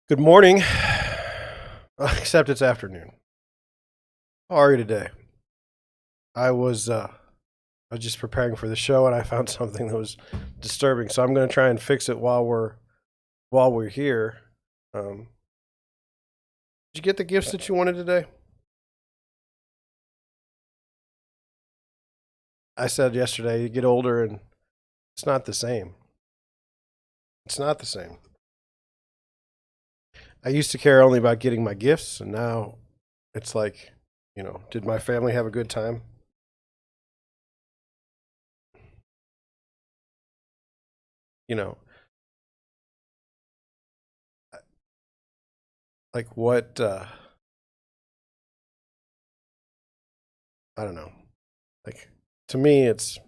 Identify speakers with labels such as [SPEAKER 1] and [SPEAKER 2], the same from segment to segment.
[SPEAKER 1] Good morning, except it's afternoon. How are you today? I was uh, I was just preparing for the show and I found something that was disturbing, so I'm going to try and fix it while we're here. Um, did you get the gifts that you wanted today? I said yesterday you get older and it's not the same. It's not the same. I used to care only about getting my gifts, and now it's like, did my family have a good time? You know, like what? I don't know. Like to me, it's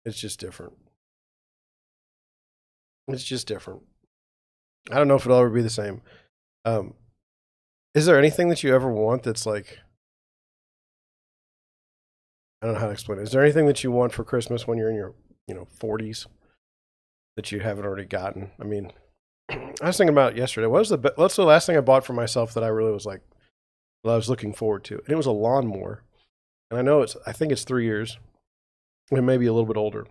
[SPEAKER 1] just different. It's just different. I don't know if it'll ever be the same. Um, is there anything that you ever want that's like, I don't know how to explain it. Is there anything that you want for Christmas when you're in your 40s that you haven't already gotten? I mean, I was thinking about it yesterday. What's the last thing I bought for myself that I really was like, well, I was looking forward to? And it was a lawnmower. And I think it's 3 years. It may be a little bit older.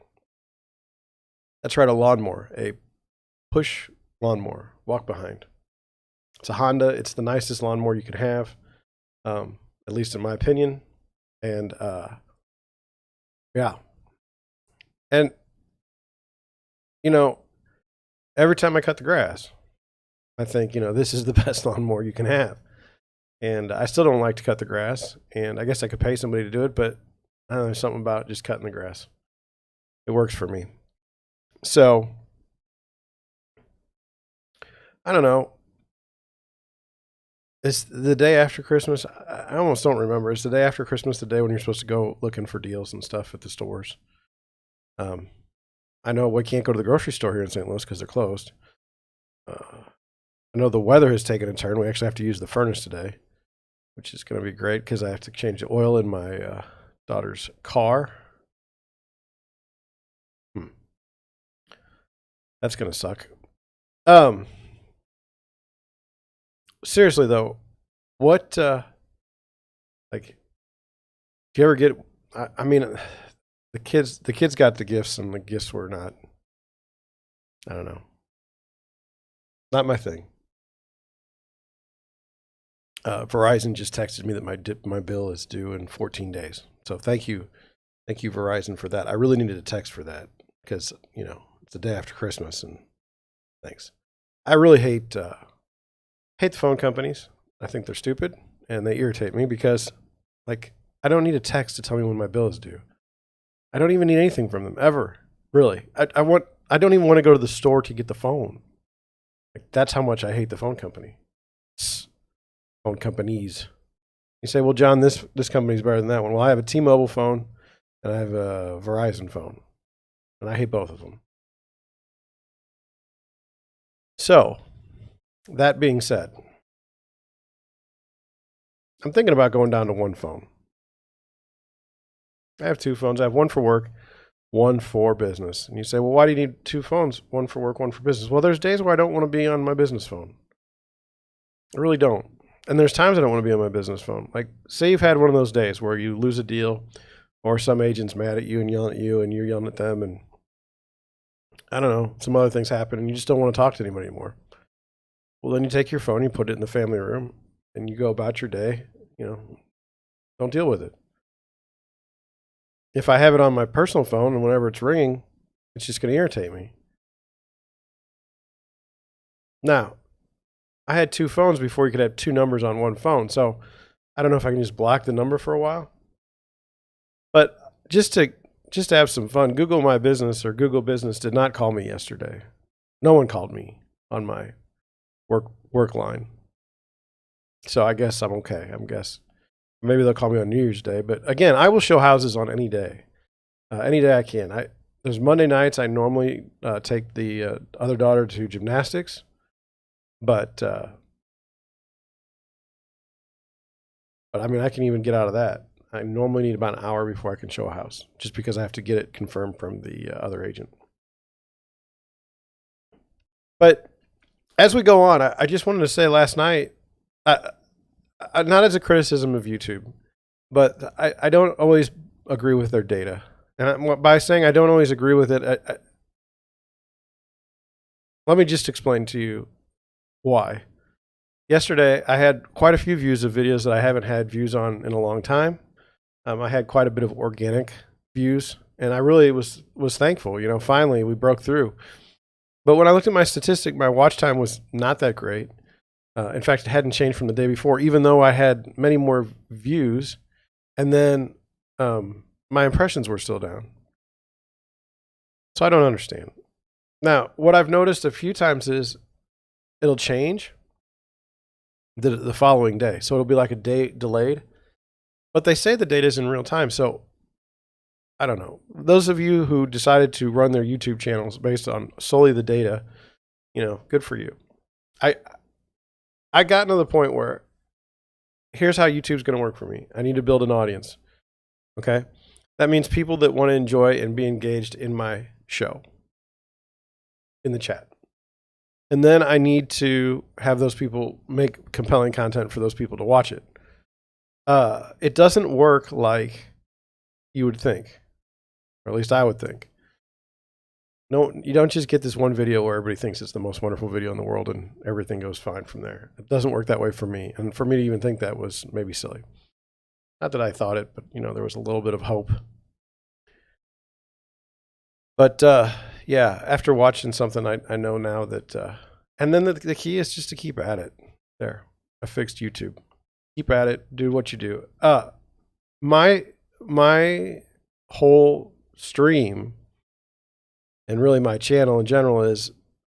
[SPEAKER 1] That's right, a lawnmower, a push lawnmower, walk behind. It's a Honda. It's the nicest lawnmower you could have, at least in my opinion. And yeah, and you know, every time I cut the grass, I think this is the best lawnmower you can have. And I still don't like to cut the grass, and I guess I could pay somebody to do it, but I don't know, there's something about just cutting the grass. It works for me. So I don't know. It's the day after Christmas. I almost don't remember. It's the day after Christmas, the day when you're supposed to go looking for deals and stuff at the stores. Um, I know we can't go to the grocery store here in St. Louis because they're closed. I know the weather has taken a turn. We actually have to use the furnace today, which is going to be great because I have to change the oil in my daughter's car. That's going to suck. Seriously though, what like do you ever get? I mean, the kids got the gifts and the gifts were not. I don't know, not my thing. Verizon just texted me that my bill is due in 14 days. So thank you Verizon for that. I really needed a text for that because it's the day after Christmas, and thanks. I really hate the phone companies. I think they're stupid and they irritate me because like I don't need a text to tell me when my bill is due. I don't even need anything from them ever. Really. I don't even want to go to the store to get the phone. Like that's how much I hate the phone company. Phone companies. You say, well, John, this company's better than that one. Well, I have a T-Mobile phone and I have a Verizon phone, and I hate both of them. So, that being said, I'm thinking about going down to one phone. I have two phones. I have one for work, one for business. And you say, well, why do you need two phones? One for work, one for business. Well, there's days where I don't want to be on my business phone. I really don't. And there's times I don't want to be on my business phone. Like, say you've had one of those days where you lose a deal or some agent's mad at you and yelling at you and you're yelling at them, and I don't know, some other things happen and you just don't want to talk to anybody anymore. Well, then you take your phone, you put it in the family room, and you go about your day. Don't deal with it. If I have it on my personal phone and whenever it's ringing, it's just going to irritate me. Now, I had two phones before you could have two numbers on one phone. So I don't know if I can just block the number for a while. But just to have some fun, Google My Business or Google Business did not call me yesterday. No one called me on my work line. So I guess I'm okay. I guess maybe they'll call me on New Year's Day. But again, I will show houses on any day. Any day I can. There's Monday nights. I normally take the other daughter to gymnastics, but I mean I can even get out of that. I normally need about an hour before I can show a house, just because I have to get it confirmed from the other agent. But as we go on, I just wanted to say last night, not as a criticism of YouTube, but I don't always agree with their data. And by saying I don't always agree with it, let me just explain to you why. Yesterday, I had quite a few views of videos that I haven't had views on in a long time. I had quite a bit of organic views, and I really was thankful. You know, finally we broke through. But when I looked at my statistic, my watch time was not that great. In fact, it hadn't changed from the day before, even though I had many more views. And then my impressions were still down. So I don't understand. Now, what I've noticed a few times is it'll change the following day. So it'll be like a day delayed. But they say the data is in real time. So I don't know. Those of you who decided to run their YouTube channels based on solely the data, you know, good for you. I got to the point where here's how YouTube's going to work for me. I need to build an audience. Okay? That means people that want to enjoy and be engaged in my show, in the chat. And then I need to have those people make compelling content for those people to watch it. It doesn't work like you would think, or at least I would think. No, you don't just get this one video where everybody thinks it's the most wonderful video in the world and everything goes fine from there. It doesn't work that way for me. And for me to even think that was maybe silly. Not that I thought it, but, you know, there was a little bit of hope. But, yeah, after watching something, I know now that, and then the key is just to keep at it. There, I fixed YouTube. Keep at it. Do what you do. My whole stream, and really my channel in general, is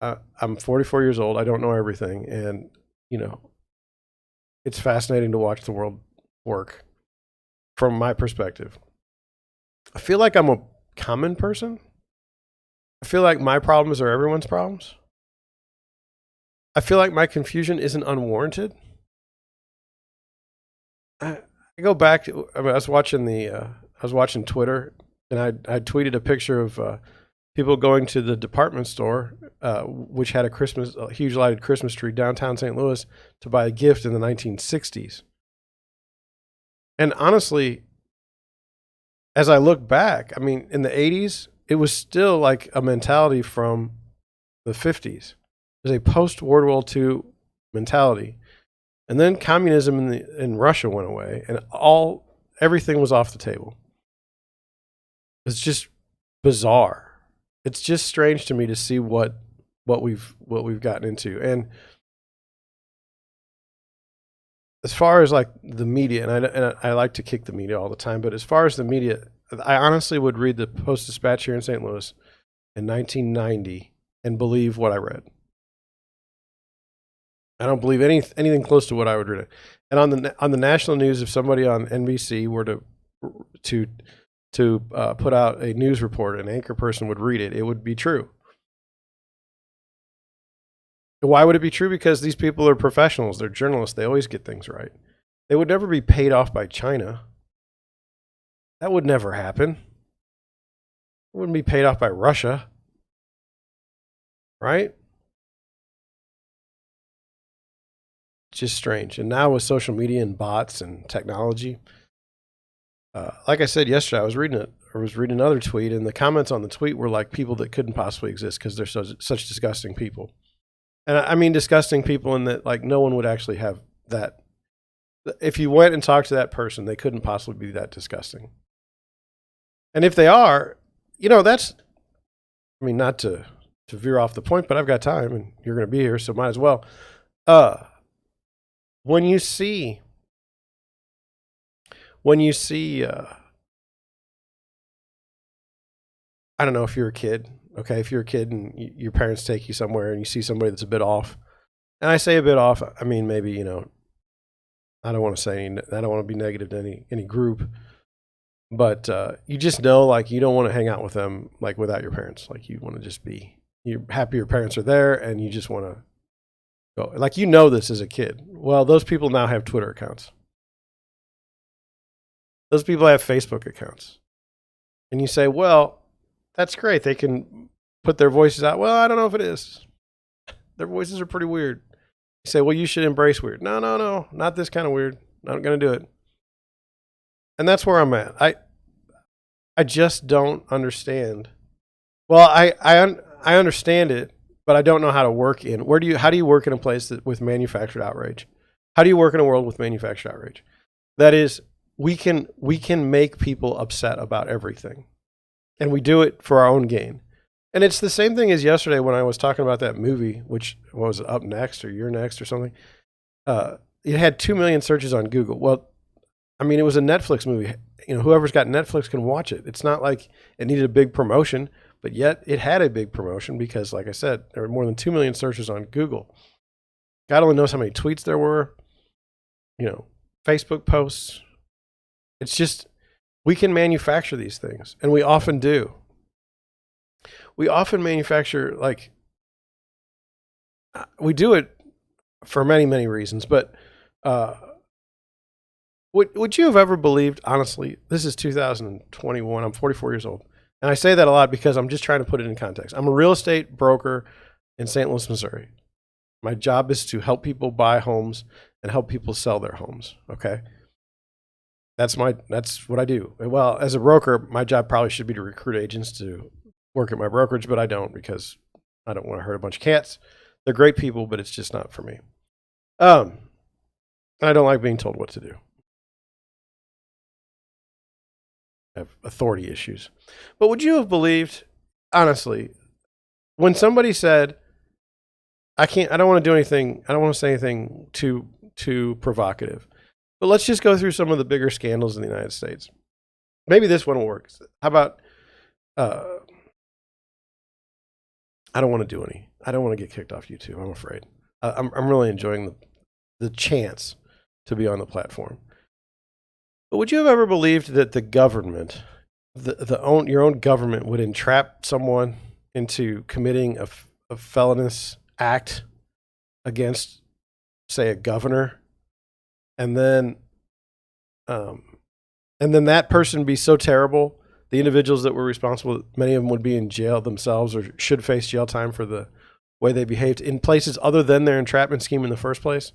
[SPEAKER 1] I'm 44 years old. I don't know everything. And, you know, it's fascinating to watch the world work from my perspective. I feel like I'm a common person. I feel like my problems are everyone's problems. I feel like my confusion isn't unwarranted. I go back to, I was watching Twitter, and I tweeted a picture of people going to the department store, which had a huge lighted Christmas tree downtown St. Louis, to buy a gift in the 1960s. And honestly, as I look back, I mean, in the 80s, it was still like a mentality from the 50s. It was a post-World War II mentality. And then communism in Russia went away, and everything was off the table. It's just bizarre. It's just strange to me to see what we've gotten into. And as far as like the media, and I like to kick the media all the time, but as far as the media, I honestly would read the Post-Dispatch here in St. Louis in 1990 and believe what I read. I don't believe anything close to what I would read. And on the national news, if somebody on NBC were to put out a news report, an anchor person would read it, it would be true. Why would it be true? Because these people are professionals. They're journalists. They always get things right. They would never be paid off by China. That would never happen. It wouldn't be paid off by Russia. Right? Just strange. And now with social media and bots and technology, like I said yesterday, I was reading another tweet, and the comments on the tweet were like people that couldn't possibly exist because they're such disgusting people. And I mean disgusting people in that, like, no one would actually have that. If you went and talked to that person, they couldn't possibly be that disgusting. And if they are, you know, that's, I mean, not to veer off the point, but I've got time and you're going to be here, so might as well. When you see, I don't know, if you're a kid, okay, if you're a kid and your parents take you somewhere and you see somebody that's a bit off, and I say a bit off, I mean, maybe, you know, I don't want to be negative to any group, but you just know, like, you don't want to hang out with them, like, without your parents. Like, you want to just you're happy your parents are there, and you just want to go. Like, you know this as a kid. Well, those people now have Twitter accounts. Those people have Facebook accounts. And you say, well, that's great. They can put their voices out. Well, I don't know if it is. Their voices are pretty weird. You say, well, you should embrace weird. No, no, no, not this kind of weird. Not going to do it. And that's where I'm at. I just don't understand. Well, I understand it, but I don't know how to work in. How do you work in a place with manufactured outrage? How do you work in a world with manufactured outrage? That is, we can make people upset about everything, and we do it for our own gain. And it's the same thing as yesterday when I was talking about that movie, which was Up Next or You're Next or something. It had 2 million searches on Google. Well, I mean, it was a Netflix movie. You know, whoever's got Netflix can watch it. It's not like it needed a big promotion, but yet it had a big promotion because, like I said, there were more than 2 million searches on Google. God only knows how many tweets there were, you know, Facebook posts. It's just, we can manufacture these things, and we often do. We often manufacture, like, we do it for many, many reasons, but would you have ever believed, honestly, this is 2021, I'm 44 years old, and I say that a lot because I'm just trying to put it in context. I'm a real estate broker in St. Louis, Missouri. My job is to help people buy homes and help people sell their homes, okay? That's what I do. Well, as a broker, my job probably should be to recruit agents to work at my brokerage, but I don't because I don't want to hurt a bunch of cats. They're great people, but it's just not for me. And I don't like being told what to do. I have authority issues. But would you have believed, honestly, when somebody said, I don't want to do anything, I don't want to say anything too provocative, but let's just go through some of the bigger scandals in the United States. Maybe this one will work. How about, I don't want to do any. I don't want to get kicked off YouTube, I'm afraid. I'm really enjoying the chance to be on the platform. But would you have ever believed that the government, your own government, would entrap someone into committing a felonious act against, say, a governor, and then that person be so terrible, the individuals that were responsible, many of them would be in jail themselves or should face jail time for the way they behaved in places other than their entrapment scheme in the first place?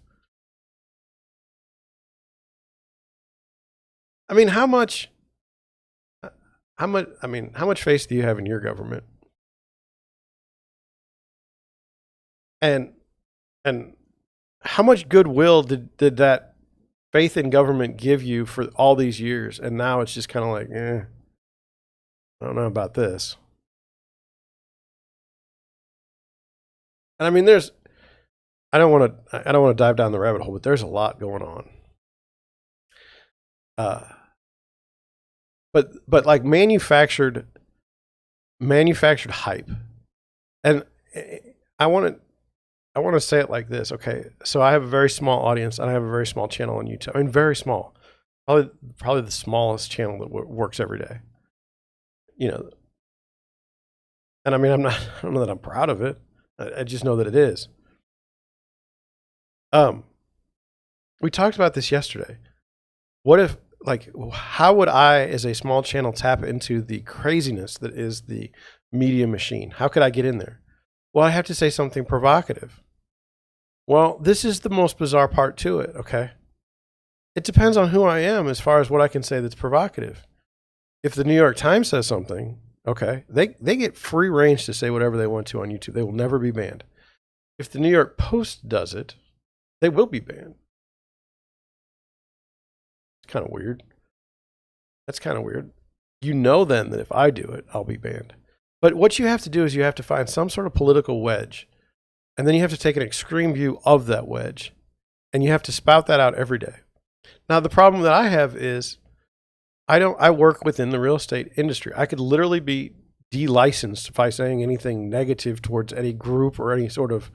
[SPEAKER 1] I mean, how much faith do you have in your government? And how much goodwill did that faith in government give you for all these years? And now it's just kind of like, I don't know about this. And I mean, I don't want to dive down the rabbit hole, but there's a lot going on. But like manufactured hype. And I want to say it like this. Okay. So I have a very small audience and I have a very small channel on YouTube. I mean, very small, probably the smallest channel that works every day, you know? And I mean, I don't know that I'm proud of it. I just know that it is. We talked about this yesterday. What if, like, how would I, as a small channel, tap into the craziness that is the media machine? How could I get in there? Well, I have to say something provocative. Well, this is the most bizarre part to it, okay? It depends on who I am as far as what I can say that's provocative. If the New York Times says something, okay, they get free range to say whatever they want to on YouTube. They will never be banned. If the New York Post does it, they will be banned. It's kind of weird. That's kind of weird. You know then that if I do it, I'll be banned. But what you have to do is you have to find some sort of political wedge, and then you have to take an extreme view of that wedge, and you have to spout that out every day. Now, the problem that I have is I work within the real estate industry. I could literally be delicensed by saying anything negative towards any group or any sort of,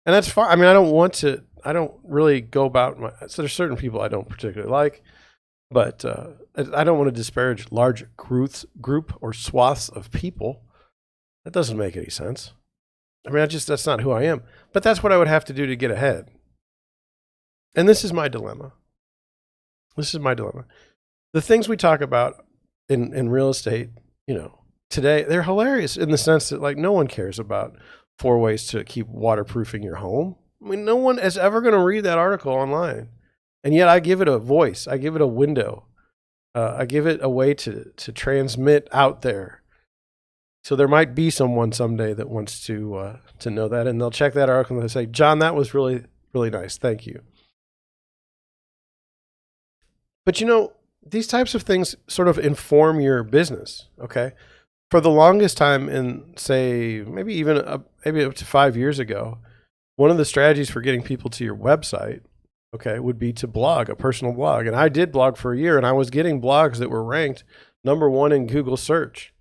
[SPEAKER 1] and that's fine. I mean, I don't really go about so there's certain people I don't particularly like, but I don't want to disparage large group or swaths of people. That doesn't make any sense. I mean, that's not who I am, but that's what I would have to do to get ahead. And this is my dilemma. The things we talk about in real estate, you know, today, they're hilarious in the sense that, like, no one cares about 4 ways to keep waterproofing your home. I mean, no one is ever going to read that article online. And yet I give it a voice. I give it a window. I give it a way to transmit out there. So there might be someone someday that wants to know that, and they'll check that article and they'll say, John, that was really, really nice. Thank you. But you know, these types of things sort of inform your business. Okay. For the longest time, in say maybe maybe up to 5 years ago, one of the strategies for getting people to your website, okay, would be to blog, a personal blog. And I did blog for a year, and I was getting blogs that were ranked #1 in Google search.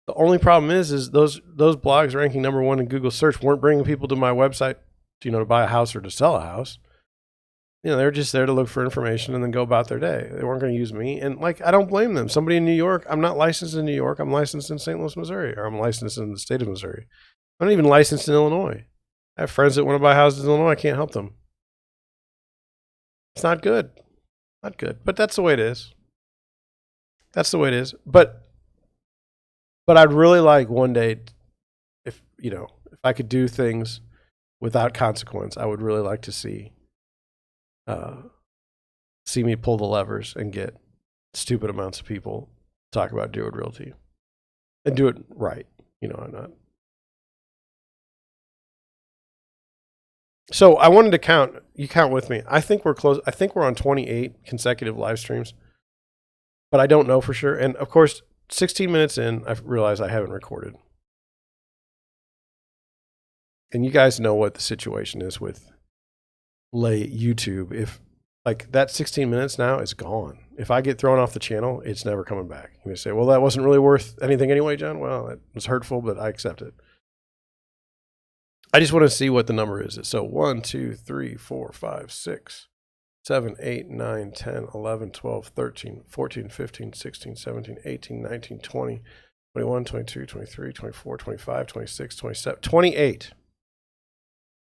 [SPEAKER 1] The only problem is those blogs ranking #1 in Google search weren't bringing people to my website, to buy a house or to sell a house. They're just there to look for information and then go about their day. They weren't going to use me. And I don't blame them. Somebody in New York, I'm not licensed in New York. I'm licensed in St. Louis, Missouri, or I'm licensed in the state of Missouri. I'm not even licensed in Illinois. I have friends that want to buy houses in Illinois. I can't help them. It's not good. Not good. But that's the way it is. That's the way it is. But I'd really like one day, if I could do things without consequence, I would really like to see me pull the levers and get stupid amounts of people to talk about Do It Realty and do it right. I'm not. So I wanted to count. You count with me. I think we're close. I think we're on 28 consecutive live streams, but I don't know for sure. And of course, 16 minutes in, I realized I haven't recorded. And you guys know what the situation is with YouTube. If that 16 minutes now is gone. If I get thrown off the channel, it's never coming back. You may say, well, that wasn't really worth anything anyway, John. Well, it was hurtful, but I accept it. I just want to see what the number is. So 1, 2, 3, 4, 5, 6, 7, 8, 9, 10, 11, 12, 13, 14, 15, 16, 17, 18, 19, 20, 21, 22, 23, 24, 25, 26, 27, 28.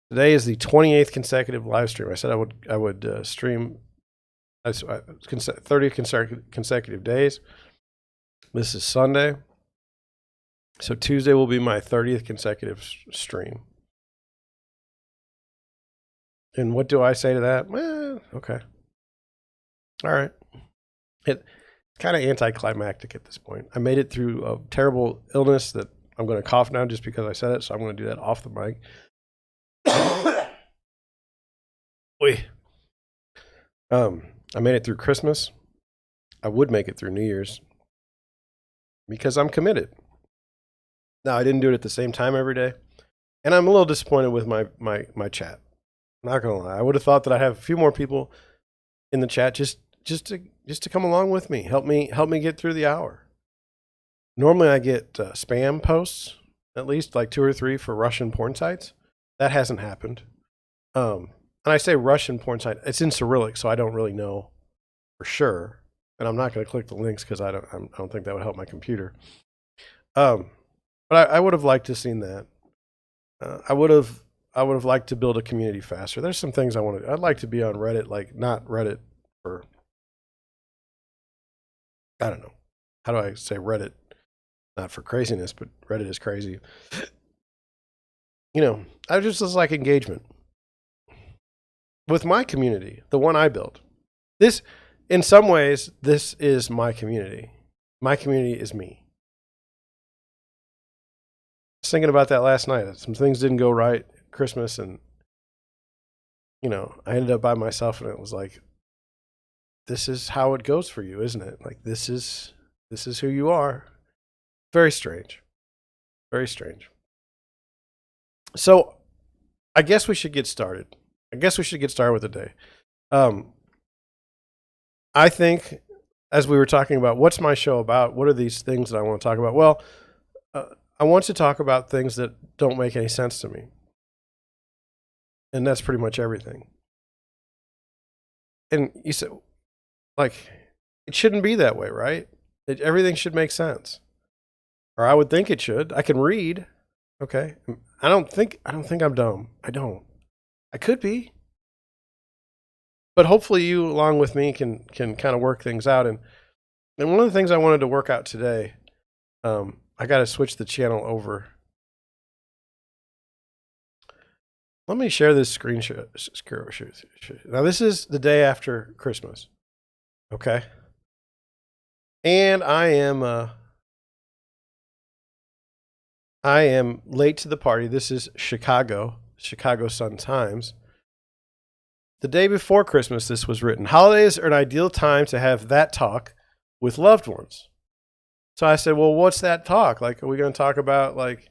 [SPEAKER 1] Today is the 28th consecutive live stream. I said I would stream 30 consecutive days. This is Sunday. So Tuesday will be my 30th consecutive stream. And what do I say to that? Well, okay. All right. It's kind of anticlimactic at this point. I made it through a terrible illness that I'm going to cough now just because I said it. So I'm going to do that off the mic. I made it through Christmas. I would make it through New Year's because I'm committed. Now, I didn't do it at the same time every day, and I'm a little disappointed with my chat. I'm not gonna lie. I would have thought that I'd have a few more people in the chat just to come along with me, help me get through the hour. Normally, I get spam posts, at least like 2 or 3 for Russian porn sites. That hasn't happened. And I say Russian porn site. It's in Cyrillic, so I don't really know for sure. And I'm not going to click the links because I don't think that would help my computer. But I would have liked to have seen that. I would have liked to build a community faster. There's some things I want to. I'd like to be on Reddit, not Reddit for. I don't know. How do I say Reddit? Not for craziness, but Reddit is crazy. I just like engagement with my community, the one I built. This, in some ways, this is my community. My community is me. I was thinking about that last night. Some things didn't go right at Christmas, and I ended up by myself, and it was like, this is how it goes for you, isn't it? Like this is who you are. Very strange. Very strange. So I guess we should get started. with the day. I think, as we were talking about, what's my show about? What are these things that I want to talk about? Well, I want to talk about things that don't make any sense to me. And that's pretty much everything. And you said, it shouldn't be that way, right? Everything should make sense. Or I would think it should. I can read. Okay. I don't think I'm dumb. I don't. I could be. But hopefully you, along with me, can kind of work things out. And one of the things I wanted to work out today, I got to switch the channel over Let me share this screenshot. Now, this is the day after Christmas. Okay. And I am late to the party. This is Chicago Sun-Times. The day before Christmas, this was written. Holidays are an ideal time to have that talk with loved ones. So I said, well, what's that talk? Like, are we going to talk about like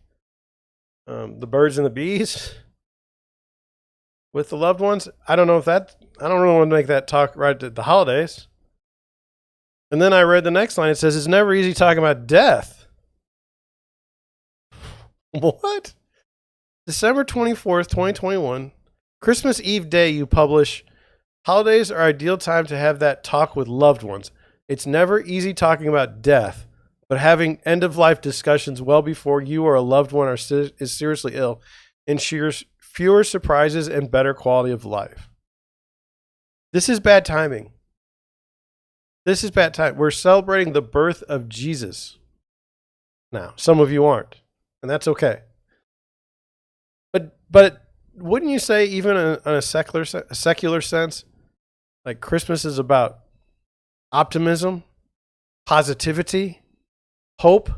[SPEAKER 1] the birds and the bees with the loved ones? I don't really want to make that talk right at the holidays. And then I read the next line. It says, it's never easy talking about death. What? December 24th, 2021, Christmas Eve day, you publish, holidays are ideal time to have that talk with loved ones. It's never easy talking about death, but having end-of-life discussions well before you or a loved one is seriously ill ensures fewer surprises and better quality of life. This is bad timing. This is bad time. We're celebrating the birth of Jesus. Now, some of you aren't, and that's okay. But wouldn't you say, even in a secular sense, like Christmas is about optimism, positivity, hope,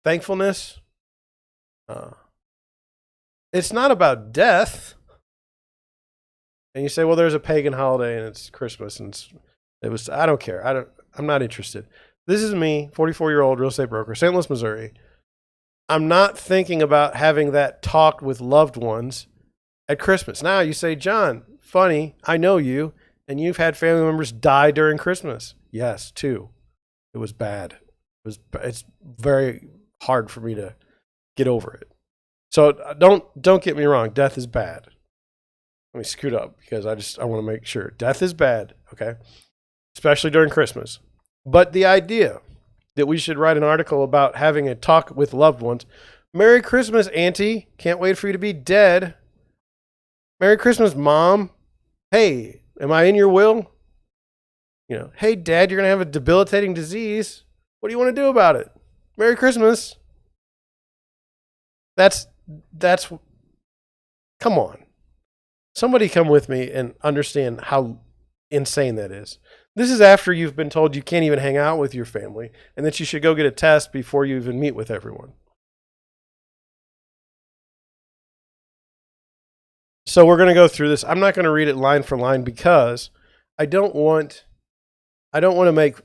[SPEAKER 1] thankfulness? It's not about death. And you say, well, there's a pagan holiday and it's Christmas and I don't care. I'm not interested. This is me, 44-year-old real estate broker, St. Louis, Missouri. I'm not thinking about having that talk with loved ones at Christmas. Now you say, John, funny, I know you, and you've had family members die during Christmas. Yes, too. It was bad. It's very hard for me to get over it. So don't get me wrong. Death is bad. Let me scoot up because I want to make sure. Death is bad, okay? Especially during Christmas. But the idea that we should write an article about having a talk with loved ones. Merry Christmas, Auntie. Can't wait for you to be dead. Merry Christmas, Mom. Hey, am I in your will? Hey, Dad, you're going to have a debilitating disease. What do you want to do about it? Merry Christmas. That's come on. Somebody come with me and understand how insane that is. This is after you've been told you can't even hang out with your family and that you should go get a test before you even meet with everyone. So we're going to go through this. I'm not going to read it line for line because I don't want to make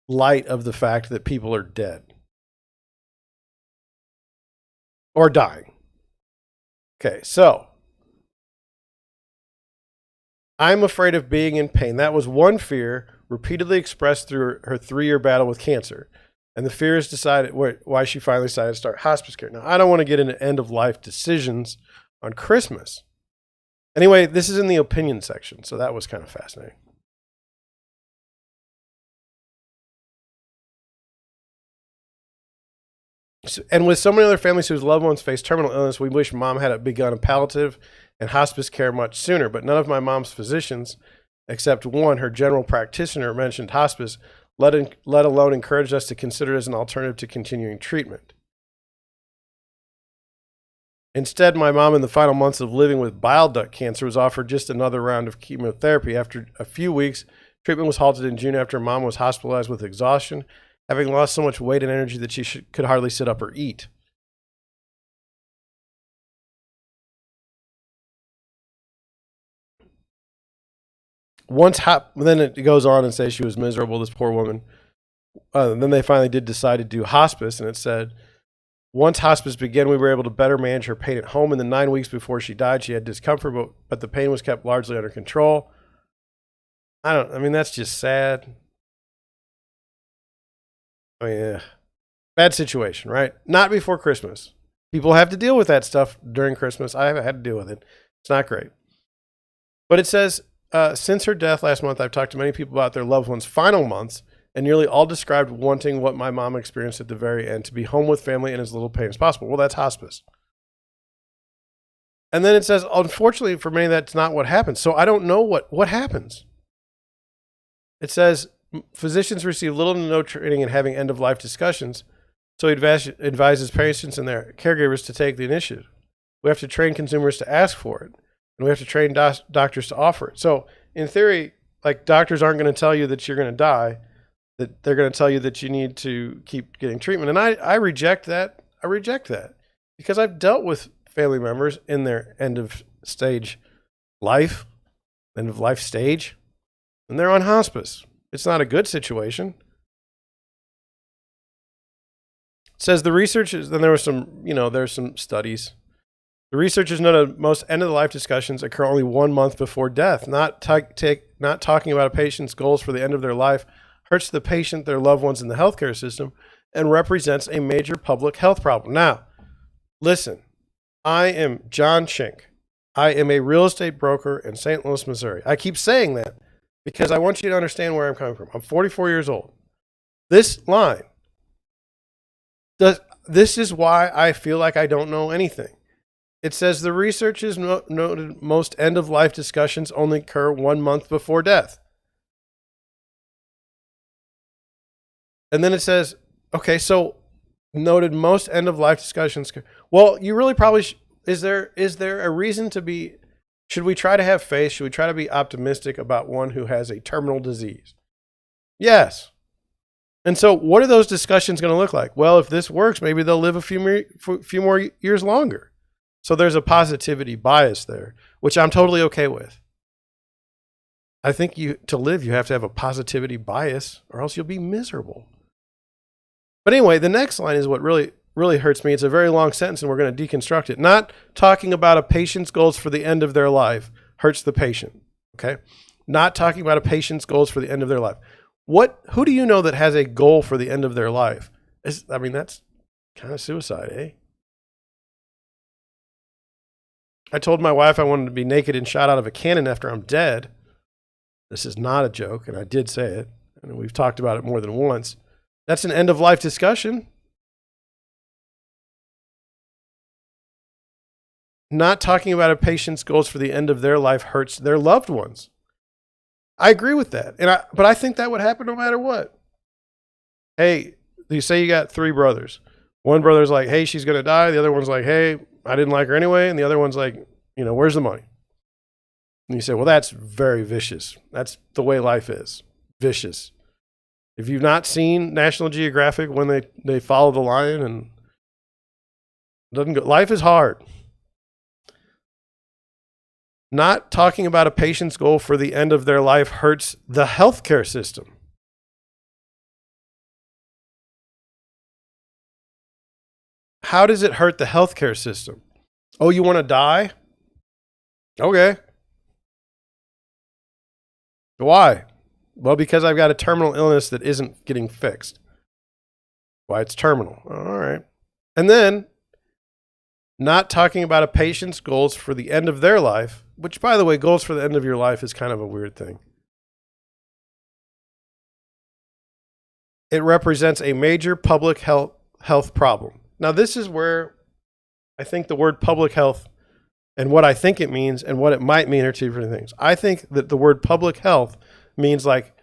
[SPEAKER 1] light of the fact that people are dead or dying. Okay, so I'm afraid of being in pain. That was one fear repeatedly expressed through her 3-year battle with cancer. And the fear is why she finally decided to start hospice care. Now, I don't want to get into end-of-life decisions on Christmas. Anyway, this is in the opinion section, so that was kind of fascinating. And with so many other families whose loved ones face terminal illness, we wish Mom had begun a palliative and hospice care much sooner. But none of my mom's physicians, except one, her general practitioner, mentioned hospice, let alone encouraged us to consider it as an alternative to continuing treatment. Instead, my mom, in the final months of living with bile duct cancer, was offered just another round of chemotherapy. After a few weeks, treatment was halted in June after Mom was hospitalized with exhaustion, having lost so much weight and energy that she could hardly sit up or eat. Then it goes on and says she was miserable, this poor woman. Then they finally did decide to do hospice, and it said, once hospice began, we were able to better manage her pain at home. In the 9 weeks before she died, she had discomfort, but the pain was kept largely under control. That's just sad. Bad situation, right? Not before Christmas. People have to deal with that stuff during Christmas. I haven't had to deal with it. It's not great. But it says, since her death last month, I've talked to many people about their loved ones' final months, and nearly all described wanting what my mom experienced at the very end, to be home with family and as little pain as possible. Well, that's hospice. And then it says, unfortunately for many, that's not what happens. So I don't know what happens. It says, physicians receive little to no training in having end-of-life discussions, so he advises patients and their caregivers to take the initiative. We have to train consumers to ask for it. And we have to train doctors to offer it. So in theory, like doctors aren't going to tell you that you're going to die, that they're going to tell you that you need to keep getting treatment. And I reject that. I reject that because I've dealt with family members in their end of life stage, and they're on hospice. It's not a good situation. It says the research is, then there was some, there's some studies. The researchers noted most end-of-the-life discussions occur only 1 month before death. Not talking about a patient's goals for the end of their life hurts the patient, their loved ones, in the healthcare system, and represents a major public health problem. Now, listen, I am John Chink. I am a real estate broker in St. Louis, Missouri. I keep saying that because I want you to understand where I'm coming from. I'm 44 years old. This line, this is why I feel like I don't know anything. It says the researchers noted most end-of-life discussions only occur 1 month before death. And then it says, okay, so noted most end-of-life discussions. Well, you really probably, is there a reason to be, should we try to have faith? Should we try to be optimistic about one who has a terminal disease? Yes. And so what are those discussions going to look like? Well, if this works, maybe they'll live a few more years longer. So there's a positivity bias there, which I'm totally okay with. I think to live, you have to have a positivity bias or else you'll be miserable. But anyway, the next line is what really, really hurts me. It's a very long sentence and we're going to deconstruct it. Not talking about a patient's goals for the end of their life hurts the patient. Okay. Not talking about a patient's goals for the end of their life. Who do you know that has a goal for the end of their life? That's kind of suicide, eh? I told my wife I wanted to be naked and shot out of a cannon after I'm dead. This is not a joke, and I did say it, and we've talked about it more than once. That's an end-of-life discussion. Not talking about a patient's goals for the end of their life hurts their loved ones. I agree with that, but I think that would happen no matter what. Hey, you say you got 3 brothers. One brother's like, hey, she's going to die. The other one's like, hey, I didn't like her anyway. And the other one's like, where's the money? And you say, well, that's very vicious. That's the way life is. Vicious. If you've not seen National Geographic when they follow the lion and it doesn't go, life is hard. Not talking about a patient's goal for the end of their life hurts the healthcare system. How does it hurt the healthcare system? Oh, you want to die? Okay. Why? Well, because I've got a terminal illness that isn't getting fixed. Why it's terminal. All right. And then not talking about a patient's goals for the end of their life, which, by the way, goals for the end of your life is kind of a weird thing. It represents a major public health problem. Now, this is where I think the word public health and what I think it means and what it might mean are two different things. I think that the word public health means like,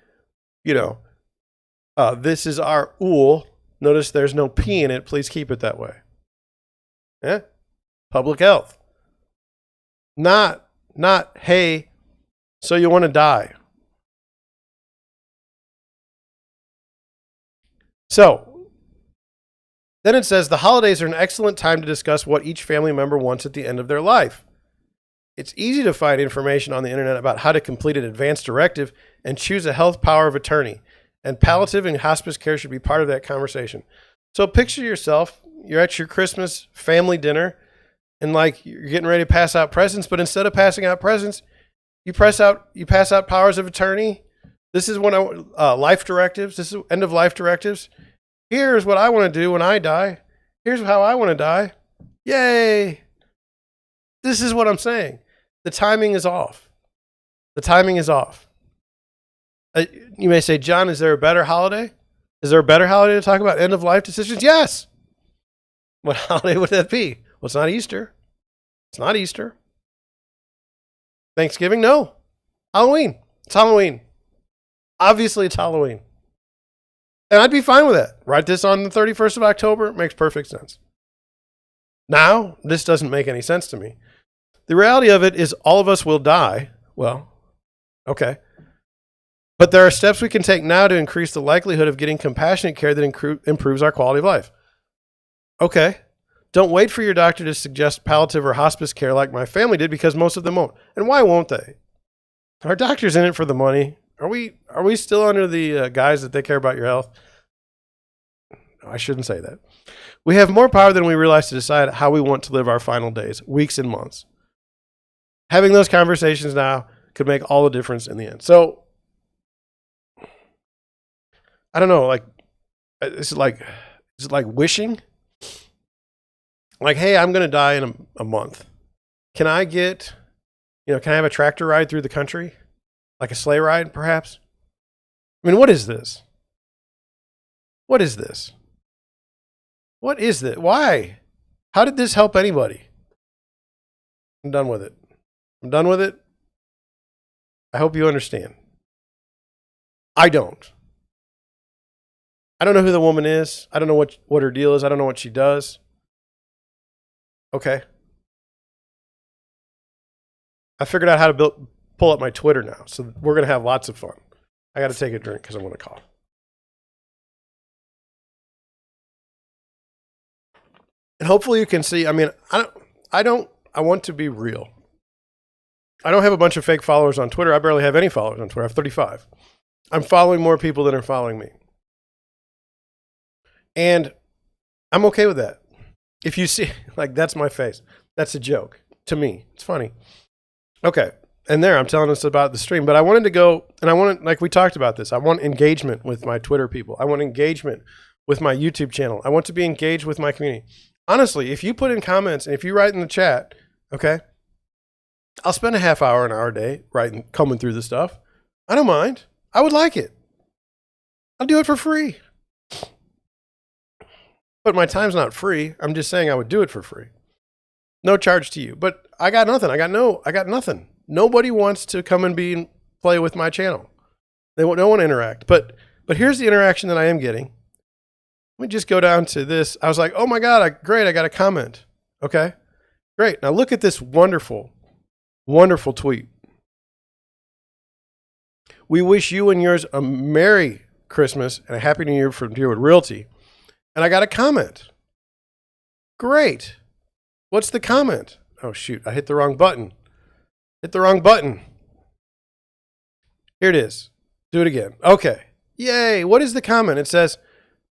[SPEAKER 1] this is our OOL. Notice there's no P in it. Please keep it that way. Yeah? Public health. Not, hey, so you want to die. So, then it says the holidays are an excellent time to discuss what each family member wants at the end of their life. It's easy to find information on the internet about how to complete an advance directive and choose a health power of attorney. And palliative and hospice care should be part of that conversation. So picture yourself, you're at your Christmas family dinner and like you're getting ready to pass out presents, but instead of passing out presents, you pass out powers of attorney. This is life directives. This is end of life directives. Here's what I want to do when I die. Here's how I want to die. Yay. This is what I'm saying. The timing is off. The timing is off. You may say, John, is there a better holiday? Is there a better holiday to talk about end of life decisions? Yes. What holiday would that be? Well, it's not Easter. It's not Easter. Thanksgiving? No. Halloween. It's Halloween. Obviously, it's Halloween. And I'd be fine with that. Write this on the 31st of October. It makes perfect sense. Now, this doesn't make any sense to me. The reality of it is all of us will die. Well, okay. But there are steps we can take now to increase the likelihood of getting compassionate care that improves our quality of life. Okay. Don't wait for your doctor to suggest palliative or hospice care like my family did, because most of them won't. And why won't they? Our doctor's in it for the money. Are we still under the guise that they care about your health? No, I shouldn't say that. We have more power than we realize to decide how we want to live our final days, weeks, and months. Having those conversations now could make all the difference in the end. So, I don't know, like, is it like wishing? Like, hey, I'm going to die in a month. Can I have a tractor ride through the country? Like a sleigh ride, perhaps? I mean, what is this? What is this? What is this? Why? How did this help anybody? I'm done with it. I'm done with it. I hope you understand. I don't. I don't know who the woman is. I don't know what her deal is. I don't know what she does. Okay. I figured out how to pull up my Twitter now. So we're going to have lots of fun. I got to take a drink because I'm going to cough. And hopefully you can see, I mean, I want to be real. I don't have a bunch of fake followers on Twitter. I barely have any followers on Twitter. I have 35. I'm following more people than are following me. And I'm okay with that. If you see, like, that's my face. That's a joke. To me, it's funny. Okay. And there, I'm telling us about the stream. But I wanted to go, and like we talked about this, I want engagement with my Twitter people. I want engagement with my YouTube channel. I want to be engaged with my community. Honestly, if you put in comments and if you write in the chat, okay, I'll spend a half hour, an hour a day combing through the stuff. I don't mind. I would like it. I'll do it for free. But my time's not free. I'm just saying I would do it for free. No charge to you. But I got nothing. I got nothing. Nobody wants to come and play with my channel. They don't want to interact. But here's the interaction that I am getting. Let me just go down to this. I was like, oh my God, great, I got a comment. Okay, great. Now look at this wonderful, wonderful tweet. We wish you and yours a Merry Christmas and a Happy New Year from Deerwood Realty. And I got a comment. Great. What's the comment? Oh shoot, I hit the wrong button. Here it is. Do it again. Okay. Yay. What is the comment? It says,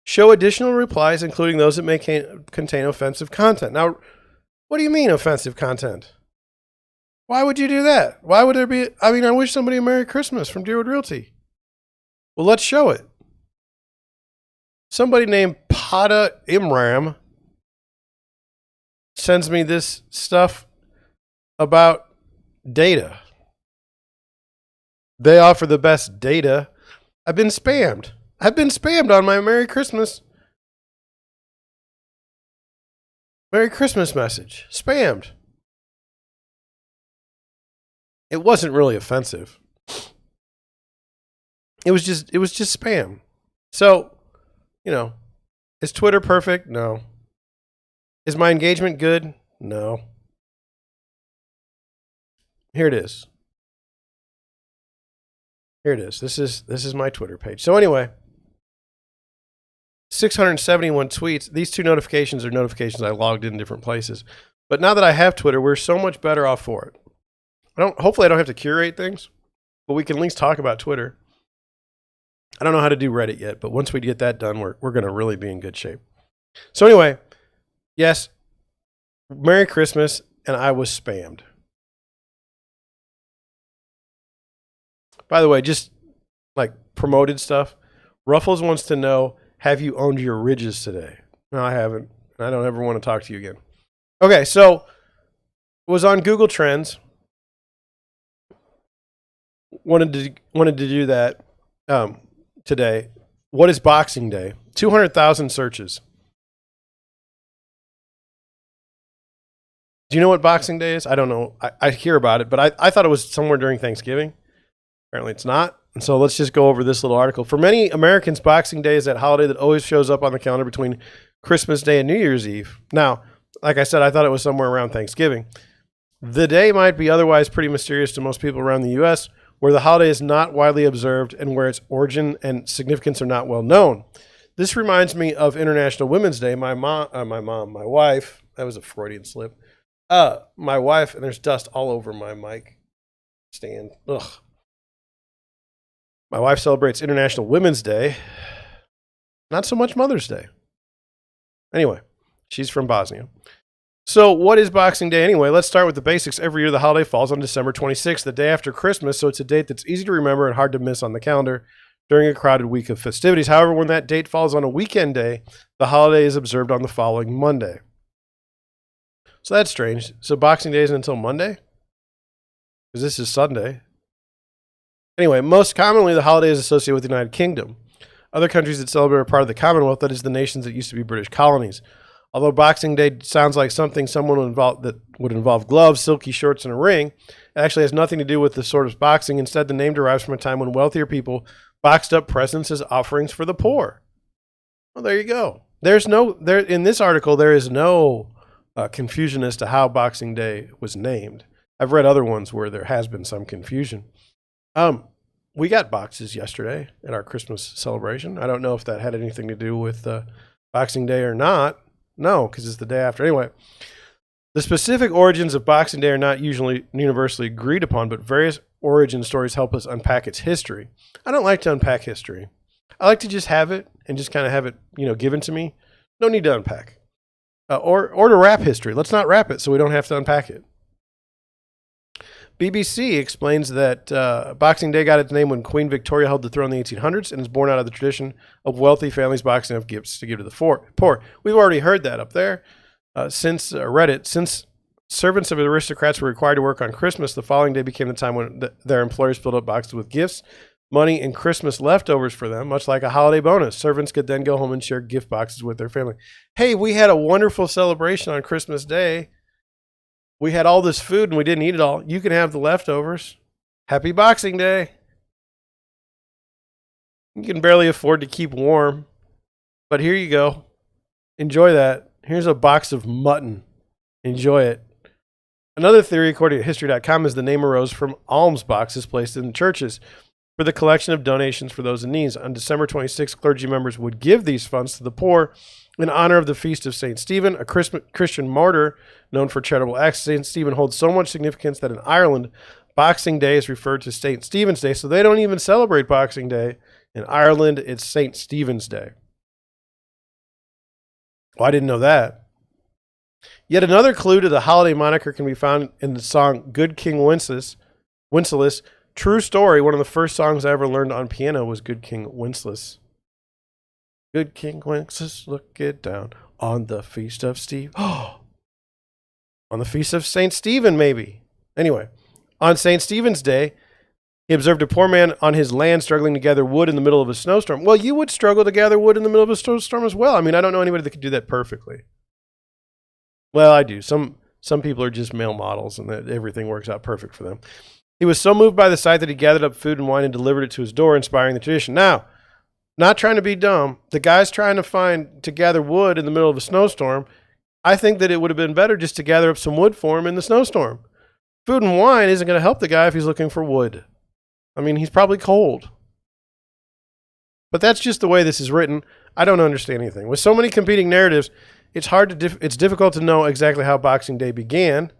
[SPEAKER 1] show additional replies, including those that may contain offensive content. Now, what do you mean offensive content? Why would you do that? Why would there be? I mean, I wish somebody a Merry Christmas from Deerwood Realty. Well, let's show it. Somebody named Pada Imram sends me this stuff about data. They offer the best data. I've been spammed. On my Merry Christmas message. Spammed. It wasn't really offensive. It was just spam. So, is Twitter perfect? No. Is my engagement good? No. Here it is. This is my Twitter page. So anyway, 671 tweets. These two notifications are notifications I logged in different places. But now that I have Twitter, we're so much better off for it. Hopefully I don't have to curate things, but we can at least talk about Twitter. I don't know how to do Reddit yet, but once we get that done, we're going to really be in good shape. So anyway, yes, Merry Christmas, and I was spammed. By the way, just like promoted stuff, Ruffles wants to know, have you owned your ridges today? No, I haven't. I don't ever want to talk to you again. Okay, so it was on Google Trends. Wanted to do that today. What is Boxing Day? 200,000 searches. Do you know what Boxing Day is? I don't know. I hear about it, but I thought it was somewhere during Thanksgiving. Apparently it's not. And so let's just go over this little article. For many Americans, Boxing Day is that holiday that always shows up on the calendar between Christmas Day and New Year's Eve. Now, like I said, I thought it was somewhere around Thanksgiving. The day might be otherwise pretty mysterious to most people around the U.S., where the holiday is not widely observed and where its origin and significance are not well known. This reminds me of International Women's Day. My wife, that was a Freudian slip. My wife, and there's dust all over my mic stand. Ugh. My wife celebrates International Women's Day, not so much Mother's Day. Anyway, she's from Bosnia. So what is Boxing Day anyway? Let's start with the basics. Every year the holiday falls on December 26th, the day after Christmas, so it's a date that's easy to remember and hard to miss on the calendar during a crowded week of festivities. However, when that date falls on a weekend day, the holiday is observed on the following Monday. So that's strange. So Boxing Day isn't until Monday? Because this is Sunday. Anyway, most commonly the holiday is associated with the United Kingdom. Other countries that celebrate are part of the Commonwealth, that is the nations that used to be British colonies. Although Boxing Day sounds like something someone would involve gloves, silky shorts, and a ring, it actually has nothing to do with the sort of boxing. Instead, the name derives from a time when wealthier people boxed up presents as offerings for the poor. Well, there you go. In this article, there is no confusion as to how Boxing Day was named. I've read other ones where there has been some confusion. We got boxes yesterday at our Christmas celebration. I don't know if that had anything to do with Boxing Day or not. No, because it's the day after. Anyway, the specific origins of Boxing Day are not usually universally agreed upon, but various origin stories help us unpack its history. I don't like to unpack history. I like to just have it and just kind of have it, given to me. No need to unpack. Or to wrap history. Let's not wrap it so we don't have to unpack it. BBC explains that Boxing Day got its name when Queen Victoria held the throne in the 1800s and is born out of the tradition of wealthy families boxing up gifts to give to the poor. We've already heard that up there. Since servants of aristocrats were required to work on Christmas, the following day became the time when their employers filled up boxes with gifts, money, and Christmas leftovers for them, much like a holiday bonus. Servants could then go home and share gift boxes with their family. Hey, we had a wonderful celebration on Christmas Day. We had all this food and we didn't eat it all. You can have the leftovers. Happy Boxing Day. You can barely afford to keep warm, but here you go. Enjoy that. Here's a box of mutton. Enjoy it. Another theory, according to history.com, is the name arose from alms boxes placed in churches for the collection of donations for those in need. On December 26th, clergy members would give these funds to the poor in honor of the feast of St. Stephen, a Christian martyr known for charitable acts. St. Stephen holds so much significance that in Ireland, Boxing Day is referred to St. Stephen's Day, so they don't even celebrate Boxing Day. In Ireland, it's St. Stephen's Day. Well, I didn't know that. Yet another clue to the holiday moniker can be found in the song Good King Wenceslas. True story, one of the first songs I ever learned on piano was Good King Wenceslas. Good King Wenceslas, look it down on the feast of Steve. Oh, on the feast of St. Stephen, maybe. Anyway, on St. Stephen's Day, he observed a poor man on his land struggling to gather wood in the middle of a snowstorm. Well, you would struggle to gather wood in the middle of a snowstorm as well. I mean, I don't know anybody that could do that perfectly. Well, I do. Some people are just male models and that everything works out perfect for them. He was so moved by the sight that he gathered up food and wine and delivered it to his door, inspiring the tradition. Now, not trying to be dumb, the guy's trying to gather wood in the middle of a snowstorm. I think that it would have been better just to gather up some wood for him in the snowstorm. Food and wine isn't going to help the guy if he's looking for wood. I mean, he's probably cold. But that's just the way this is written. I don't understand anything. With so many competing narratives, it's difficult to know exactly how Boxing Day began.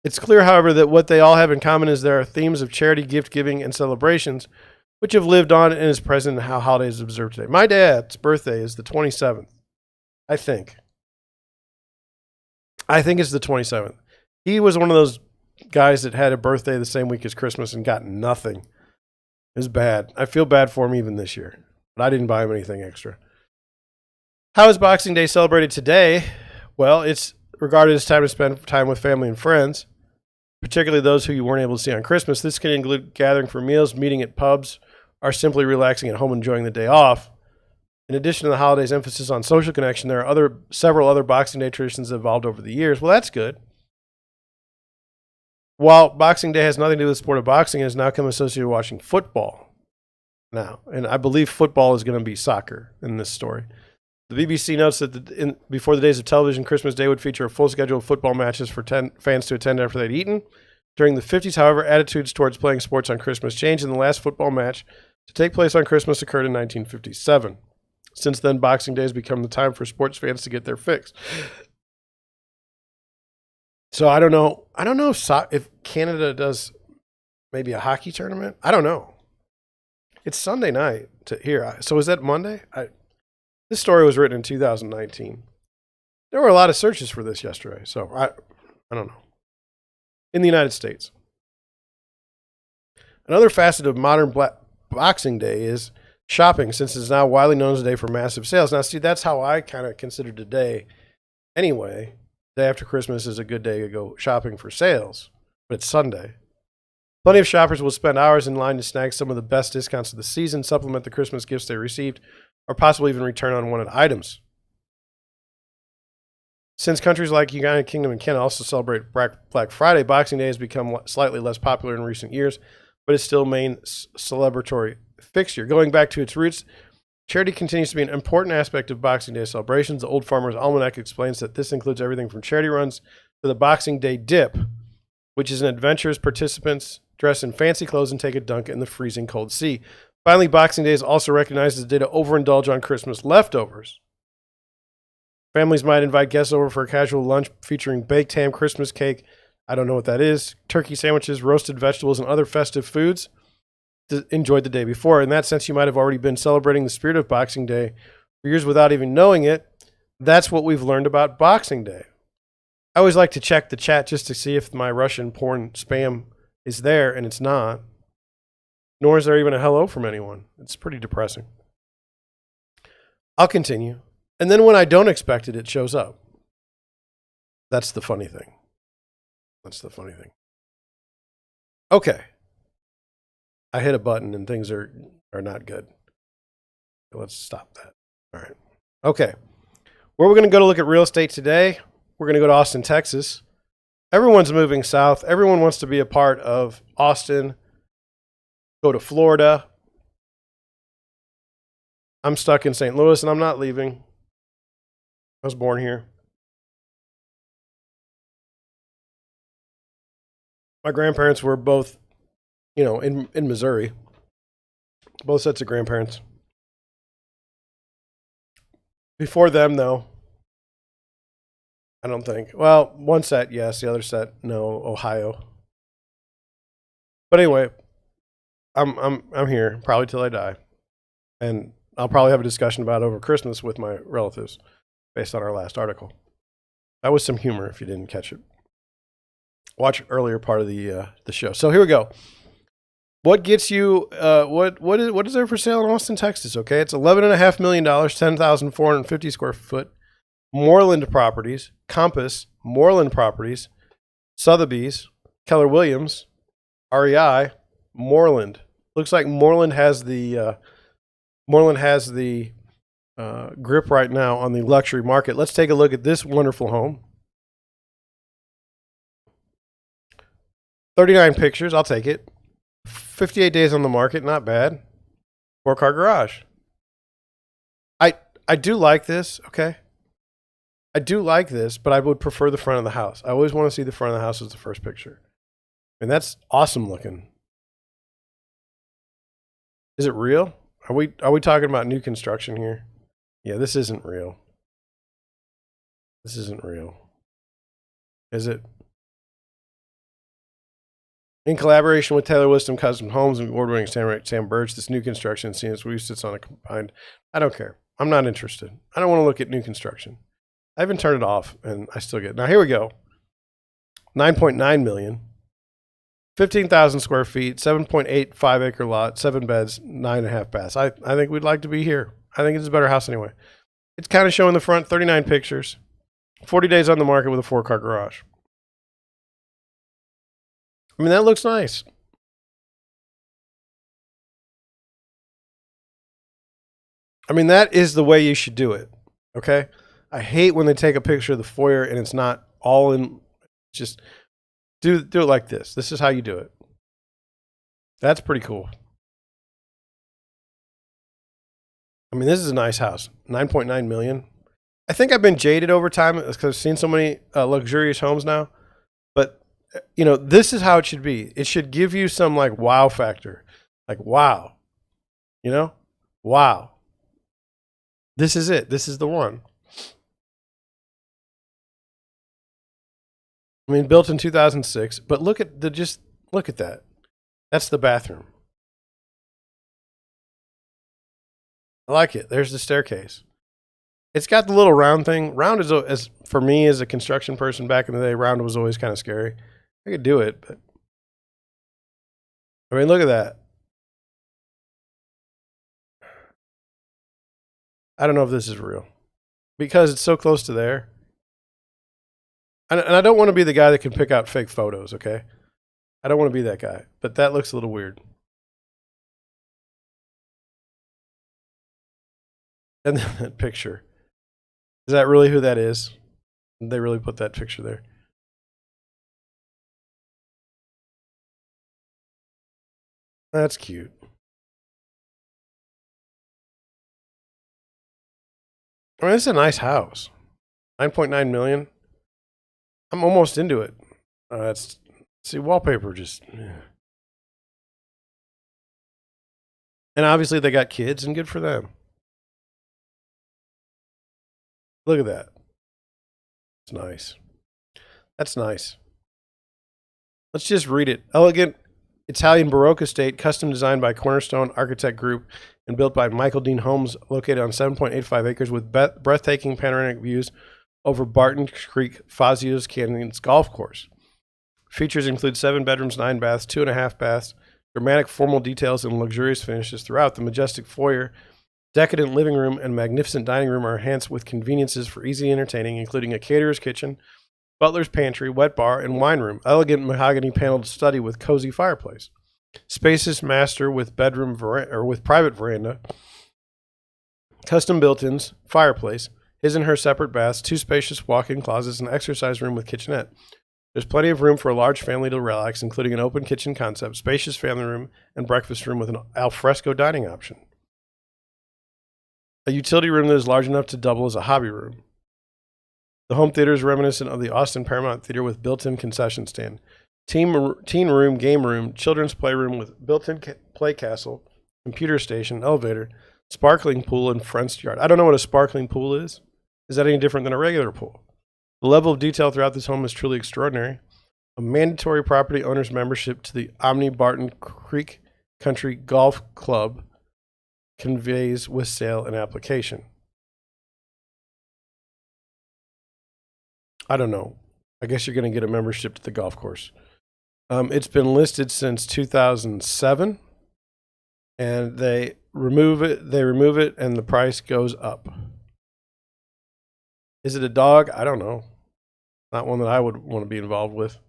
[SPEAKER 1] It's clear, however, that what they all have in common is there are themes of charity, gift giving, and celebrations, which have lived on and is present in how holidays are observed today. My dad's birthday is the 27th, I think. I think it's the 27th. He was one of those guys that had a birthday the same week as Christmas and got nothing. It was bad. I feel bad for him even this year, but I didn't buy him anything extra. How is Boxing Day celebrated today? Well, it's regarded as time to spend time with family and friends, particularly those who you weren't able to see on Christmas. This can include gathering for meals, meeting at pubs, or simply relaxing at home, enjoying the day off. In addition to the holiday's emphasis on social connection, there are several other Boxing Day traditions that evolved over the years. Well, that's good. While Boxing Day has nothing to do with the sport of boxing, it has now come associated with watching football now. And I believe football is going to be soccer in this story. The BBC notes that before the days of television, Christmas Day would feature a full schedule of football matches for fans to attend after they'd eaten. During the 50s, however, attitudes towards playing sports on Christmas changed, and the last football match to take place on Christmas occurred in 1957. Since then, Boxing Day has become the time for sports fans to get their fix. So I don't know. I don't know if Canada does maybe a hockey tournament. I don't know. It's Sunday night here. So is that Monday? This story was written in 2019. There were a lot of searches for this yesterday. So I don't know. In the United States. Another facet of modern Boxing Day is shopping, since it's now widely known as a day for massive sales. Now, see, that's how I kind of consider today anyway. Day after Christmas is a good day to go shopping for sales, but it's Sunday. Plenty of shoppers will spend hours in line to snag some of the best discounts of the season, supplement the Christmas gifts they received, or possibly even return unwanted items. Since countries like United Kingdom and Canada also celebrate Black Friday, Boxing Day has become slightly less popular in recent years, but it's still a main celebratory fixture. Going back to its roots, charity continues to be an important aspect of Boxing Day celebrations. The Old Farmer's Almanac explains that this includes everything from charity runs to the Boxing Day Dip, which is an adventure as participants dress in fancy clothes and take a dunk in the freezing cold sea. Finally, Boxing Day is also recognized as a day to overindulge on Christmas leftovers. Families might invite guests over for a casual lunch featuring baked ham, Christmas cake, I don't know what that is, turkey sandwiches, roasted vegetables, and other festive foods enjoyed the day before. In that sense, you might have already been celebrating the spirit of Boxing Day for years without even knowing it. That's what we've learned about Boxing Day. I always like to check the chat just to see if my Russian porn spam is there, and it's not. Nor is there even a hello from anyone. It's pretty depressing. I'll continue. And then when I don't expect it, it shows up. That's the funny thing. Okay. I hit a button and things are not good. Let's stop that. All right. Okay. Where we're going to go to look at real estate today, we're going to go to Austin, Texas. Everyone's moving south. Everyone wants to be a part of Austin. Go to Florida. I'm stuck in St. Louis and I'm not leaving. I was born here. My grandparents were both, in Missouri. Both sets of grandparents. Before them, though, I don't think. Well, one set, yes. The other set, no. Ohio. But anyway, I'm here probably till I die, and I'll probably have a discussion about it over Christmas with my relatives, based on our last article. That was some humor if you didn't catch it. Watch earlier part of the show. So here we go. What gets you? What is there for sale in Austin, Texas? Okay, it's $11.5 million, 10,450 square foot. Moreland Properties, Compass, Moreland Properties, Sotheby's, Keller Williams, REI, Moreland. Looks like Moreland has the grip right now on the luxury market. Let's take a look at this wonderful home. 39 pictures, I'll take it. 58 days on the market, not bad. 4-car garage. I do like this, okay? I do like this, but I would prefer the front of the house. I always want to see the front of the house as the first picture. And that's awesome looking. Is it real? Are we talking about new construction here? Yeah, this isn't real. This isn't real. Is it? In collaboration with Taylor Wisdom Custom Homes and award-winning Sam Birch, this new construction scenes sits on a combined. I don't care. I'm not interested. I don't want to look at new construction. I even turned it off, and I still get. Now here we go. 9.9 million. 15,000 square feet, 7.85 acre lot, 7 beds, 9.5 baths. I think we'd like to be here. I think it's a better house anyway. It's kind of showing the front, 39 pictures, 40 days on the market with a 4-car garage. I mean, that looks nice. I mean, that is the way you should do it, okay? I hate when they take a picture of the foyer and it's not all in, just do it like this. This is how you do it. That's pretty cool. I mean, this is a nice house. 9.9 million. I think I've been jaded over time because I've seen so many luxurious homes now. But you know, this is how it should be. It should give you some like wow factor. Like wow. You know? Wow. This is it. This is the one. I mean, built in 2006, but look at look at that. That's the bathroom. I like it. There's the staircase. It's got the little round thing. Round is, as for me as a construction person back in the day, round was always kind of scary. I could do it, but I mean, look at that. I don't know if this is real because it's so close to there. And I don't want to be the guy that can pick out fake photos, okay? I don't want to be that guy, but that looks a little weird. And then that picture. Is that really who that is? Did they really put that picture there? That's cute. I mean, it's a nice house. 9.9 million. I'm almost into it. That's see wallpaper just. Yeah. And obviously they got kids, and good for them. Look at that. It's nice. That's nice. Let's just read it. Elegant Italian Baroque estate, custom designed by Cornerstone Architect Group and built by Michael Dean Homes, located on 7.85 acres with breathtaking panoramic views over Barton Creek, Fazio's Canyons Golf Course. Features include 7 bedrooms, 9 baths, 2.5 baths, dramatic formal details, and luxurious finishes throughout. The majestic foyer, decadent living room, and magnificent dining room are enhanced with conveniences for easy entertaining, including a caterer's kitchen, butler's pantry, wet bar, and wine room. Elegant mahogany paneled study with cozy fireplace. Spacious master with bedroom or with private veranda. Custom built-ins, fireplace, his and her separate baths, 2 spacious walk-in closets, and exercise room with kitchenette. There's plenty of room for a large family to relax, including an open kitchen concept, spacious family room, and breakfast room with an alfresco dining option. A utility room that is large enough to double as a hobby room. The home theater is reminiscent of the Austin Paramount Theater with built-in concession stand. Teen room, game room, children's playroom with built-in play castle, computer station, elevator, sparkling pool, and fenced yard. I don't know what a sparkling pool is. Is that any different than a regular pool? The level of detail throughout this home is truly extraordinary. A mandatory property owner's membership to the Omni Barton Creek Country Golf Club conveys with sale and application. I don't know. I guess you're going to get a membership to the golf course. It's been listed since 2007, and they remove it, and the price goes up. Is it a dog? I don't know. Not one that I would want to be involved with.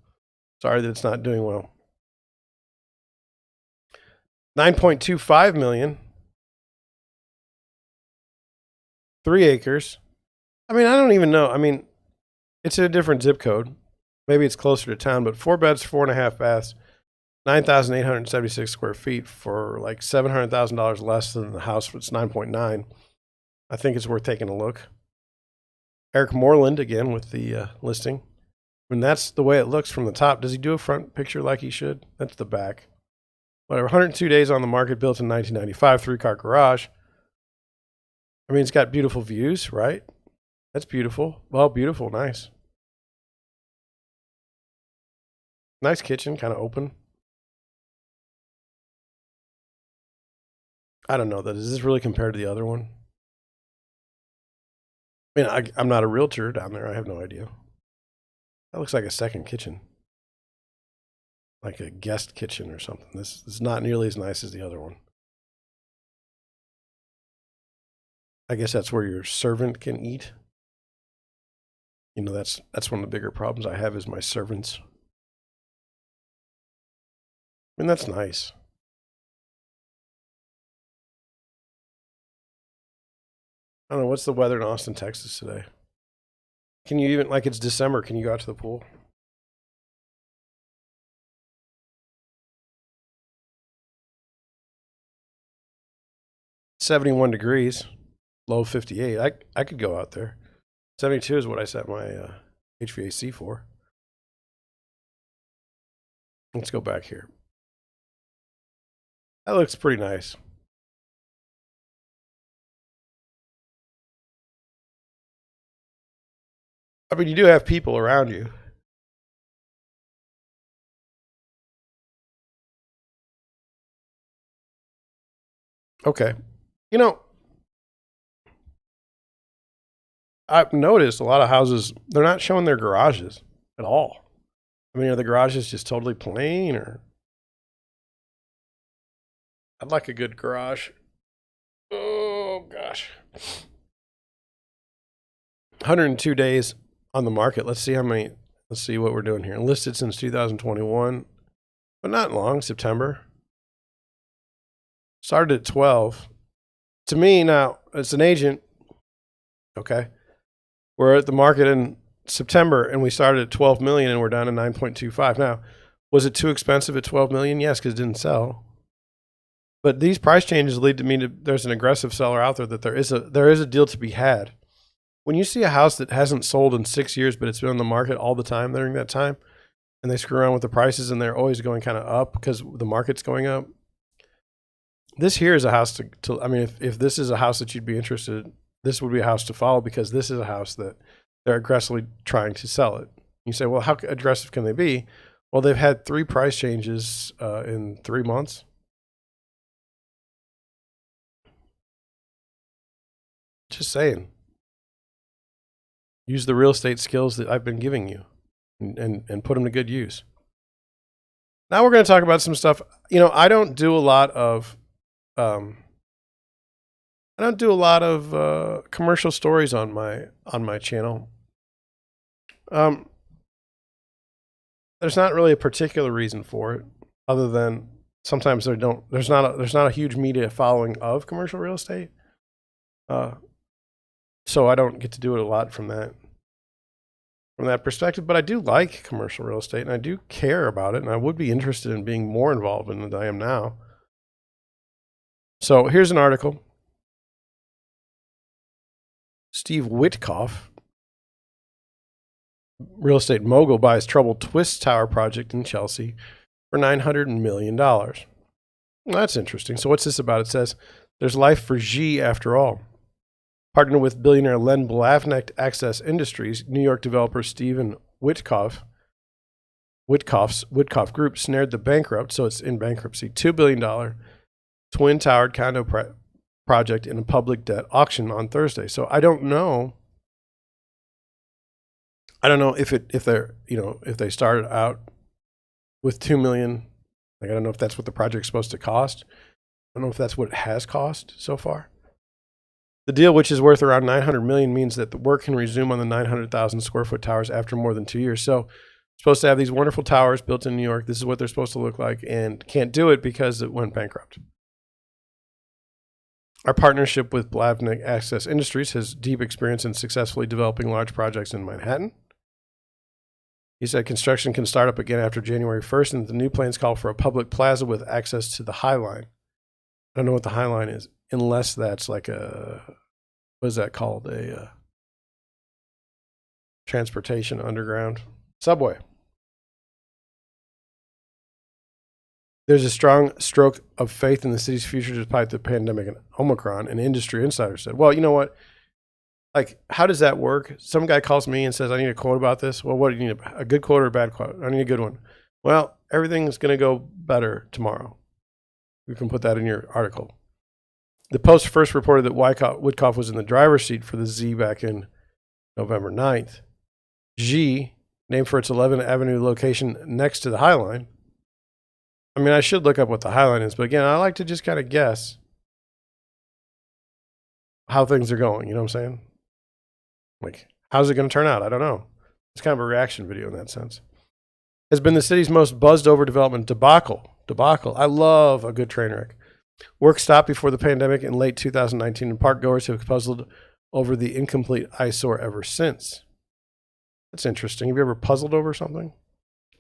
[SPEAKER 1] Sorry that it's not doing well. 9.25 million. 3 acres. I mean, I don't even know. I mean, it's in a different zip code. Maybe it's closer to town, but 4 beds, 4.5 baths, 9,876 square feet for like $700,000 less than the house. It's 9.9. I think it's worth taking a look. Eric Moreland again with the listing. I mean, that's the way it looks from the top. Does he do a front picture like he should? That's the back. Whatever. 102 days on the market, built in 1995, 3-car garage. I mean, it's got beautiful views, right? That's beautiful. Well, beautiful, nice. Nice kitchen, kind of open. I don't know. Does this really compare to the other one? I mean, I'm not a realtor down there. I have no idea. That looks like a second kitchen. Like a guest kitchen or something. This is not nearly as nice as the other one. I guess that's where your servant can eat. You know, that's one of the bigger problems I have is my servants. I mean, that's nice. I don't know. What's the weather in Austin, Texas today? Can you even, like it's December, can you go out to the pool? 71 degrees, low 58. I could go out there. 72 is what I set my HVAC for. Let's go back here. That looks pretty nice. I mean, you do have people around you. Okay. You know, I've noticed a lot of houses, they're not showing their garages at all. I mean, are the garages just totally plain, or? I'd like a good garage. Oh, gosh. 102 days on the market. Let's see what we're doing here. Listed since 2021, but not long, September. Started at 12. To me, now, it's an agent, okay? We're at the market in September, and we started at 12 million, and we're down to 9.25. Now, was it too expensive at 12 million? Yes, because it didn't sell. But these price changes lead to me to there's an aggressive seller out there that there is a deal to be had. When you see a house that hasn't sold in 6 years, but it's been on the market all the time during that time, and they screw around with the prices and they're always going kind of up because the market's going up. This here is a house to I mean, if this is a house that you'd be interested in, this would be a house to follow, because this is a house that they're aggressively trying to sell it. You say, well, how aggressive can they be? Well, they've had 3 price changes in 3 months. Just saying. Use the real estate skills that I've been giving you and put them to good use. Now we're going to talk about some stuff. You know, I don't do a lot of commercial stories on my channel. There's not really a particular reason for it, other than sometimes there's not a huge media following of commercial real estate. So I don't get to do it a lot from that perspective, but I do like commercial real estate, and I do care about it, and I would be interested in being more involved in it than I am now. So here's an article. Steve Witkoff, real estate mogul, buys troubled Twist Tower project in Chelsea for $900 million. Well, that's interesting. So what's this about? It says, there's life for G after all. Partnered with billionaire Len Blavnik Access Industries, New York developer Stephen Witkoff's Witkoff Group snared the bankrupt, so it's in bankruptcy, $2 billion twin-towered condo project in a public debt auction on Thursday. So I don't know if they started out with 2 million. Like, I don't know if that's what the project's supposed to cost. I don't know if that's what it has cost so far. The deal, which is worth around $900 million, means that the work can resume on the 900,000 square foot towers after more than 2 years. So, supposed to have these wonderful towers built in New York. This is what they're supposed to look like, and can't do it because it went bankrupt. Our partnership with Blavnik Access Industries has deep experience in successfully developing large projects in Manhattan. He said construction can start up again after January 1st, and the new plans call for a public plaza with access to the High Line. I don't know what the High Line is, unless that's like what is that called? A transportation underground subway. There's a strong stroke of faith in the city's future despite the pandemic and Omicron, an industry insider said. Well, you know what? Like, how does that work? Some guy calls me and says, I need a quote about this. Well, what do you need? A good quote or a bad quote? I need a good one. Well, everything's going to go better tomorrow. You can put that in your article. The Post first reported that Witkoff was in the driver's seat for the Z back in November 9th. G, named for its 11th Avenue location next to the High Line. I mean, I should look up what the High Line is, but again, I like to just kind of guess how things are going. You know what I'm saying? Like, how's it going to turn out? I don't know. It's kind of a reaction video in that sense. Has been the city's most buzzed over development debacle. I love a good train wreck. Work stopped before the pandemic in late 2019, and park goers have puzzled over the incomplete eyesore ever since. That's interesting. Have you ever puzzled over something?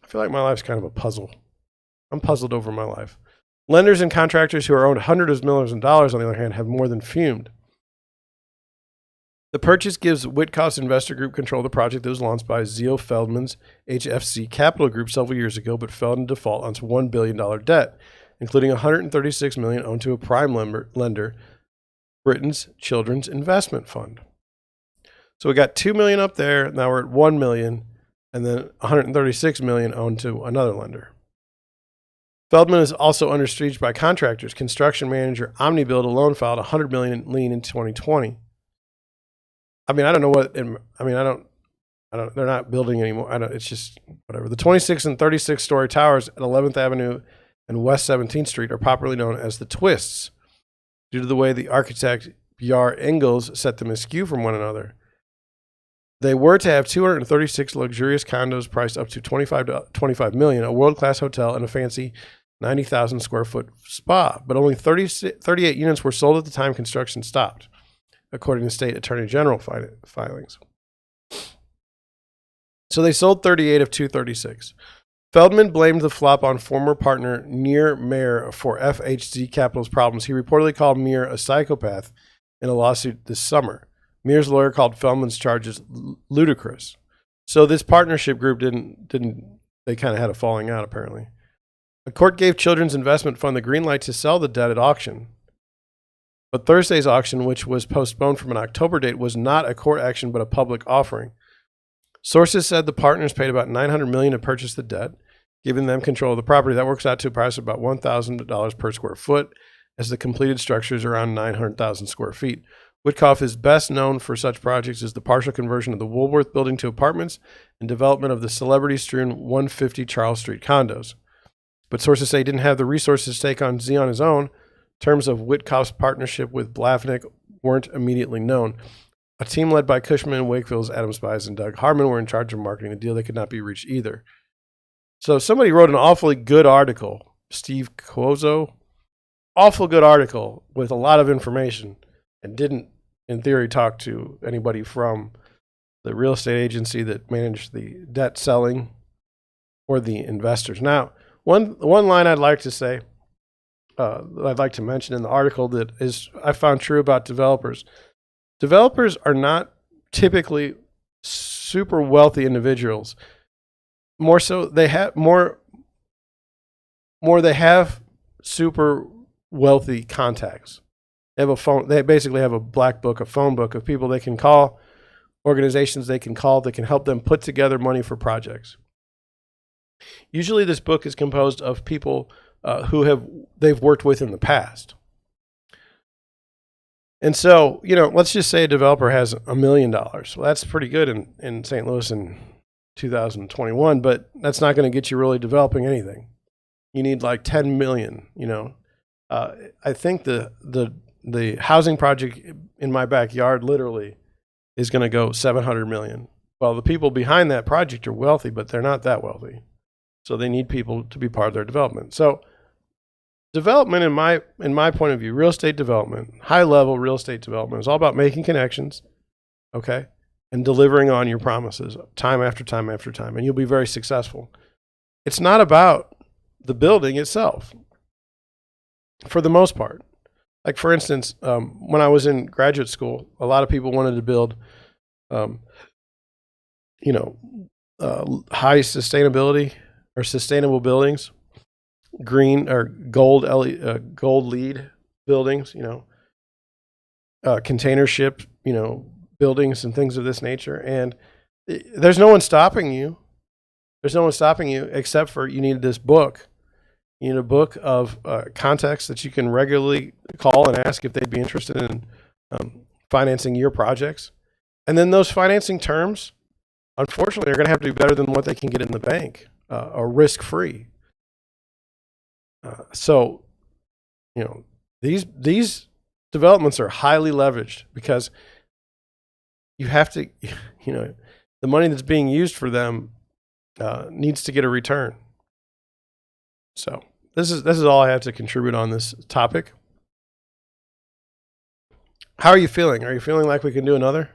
[SPEAKER 1] I feel like my life's kind of a puzzle. I'm puzzled over my life. Lenders and contractors who are owed hundreds of millions of dollars, on the other hand, have more than fumed. The purchase gives Witkoff's investor group control of the project that was launched by Zio Feldman's HFC Capital Group several years ago, but fell in default on $1 billion debt, including $136 million owed to a prime lender, Britain's Children's Investment Fund. So we got $2 million up there. Now we're at $1 million, and then $136 million owed to another lender. Feldman is also under siege by contractors. Construction manager OmniBuild alone filed $100 million lien in 2020. I mean, I don't know what. I don't. They're not building anymore. It's just whatever. The 26 and 36 story towers at 11th Avenue and West 17th Street are popularly known as the Twists, due to the way the architect Bjar Engels set them askew from one another. They were to have 236 luxurious condos priced up to $25 million, a world-class hotel, and a fancy 90,000 square foot spa. But only 38 units were sold at the time construction stopped, according to state attorney general filings. So they sold 38 of 236. Feldman blamed the flop on former partner Nir Meir for FHZ Capital's problems. He reportedly called Meir a psychopath in a lawsuit this summer. Meir's lawyer called Feldman's charges ludicrous. So this partnership group didn't they kind of had a falling out, apparently. A court gave Children's Investment Fund the green light to sell the debt at auction. But Thursday's auction, which was postponed from an October date, was not a court action but a public offering. Sources said the partners paid about $900 million to purchase the debt, giving them control of the property. That works out to a price of about $1,000 per square foot, as the completed structure is around 900,000 square feet. Witkoff is best known for such projects as the partial conversion of the Woolworth building to apartments and development of the celebrity-strewn 150 Charles Street condos. But sources say he didn't have the resources to take on Z on his own. Terms of Witkoff's partnership with Blavnik weren't immediately known. A team led by Cushman & Wakefield's Adam Spies and Doug Harmon were in charge of marketing the deal. They could not be reached either. So somebody wrote an awfully good article, Steve Cuozzo, awful good article with a lot of information, and didn't, in theory, talk to anybody from the real estate agency that managed the debt selling or the investors. Now, one line I'd like to say, I'd like to mention in the article that is I found true about developers. Developers are not typically super wealthy individuals. More so, they have they have super wealthy contacts. They have a phone. They basically have a black book, a phone book of people they can call, organizations they can call that can help them put together money for projects. Usually, this book is composed of people who they've worked with in the past. And so, let's just say a developer has $1 million. Well, that's pretty good in St. Louis in 2021, but that's not going to get you really developing anything. You need like 10 million, I think the housing project in my backyard literally is going to go 700 million. Well, the people behind that project are wealthy, but they're not that wealthy. So they need people to be part of their development. So development, in my point of view, real estate development, high level real estate development is all about making connections, okay, and delivering on your promises time after time after time, and you'll be very successful. It's not about the building itself, for the most part. Like, for instance, when I was in graduate school, a lot of people wanted to build, high sustainability or sustainable buildings, green or gold LEED buildings, container ship, buildings and things of this nature. And there's no one stopping you. There's no one stopping you except for you need this book. You need a book of contacts that you can regularly call and ask if they'd be interested in financing your projects. And then those financing terms, unfortunately, are going to have to be better than what they can get in the bank or risk-free. So, these developments are highly leveraged because you have to, the money that's being used for them needs to get a return. So this is all I have to contribute on this topic. How are you feeling? Are you feeling like we can do another?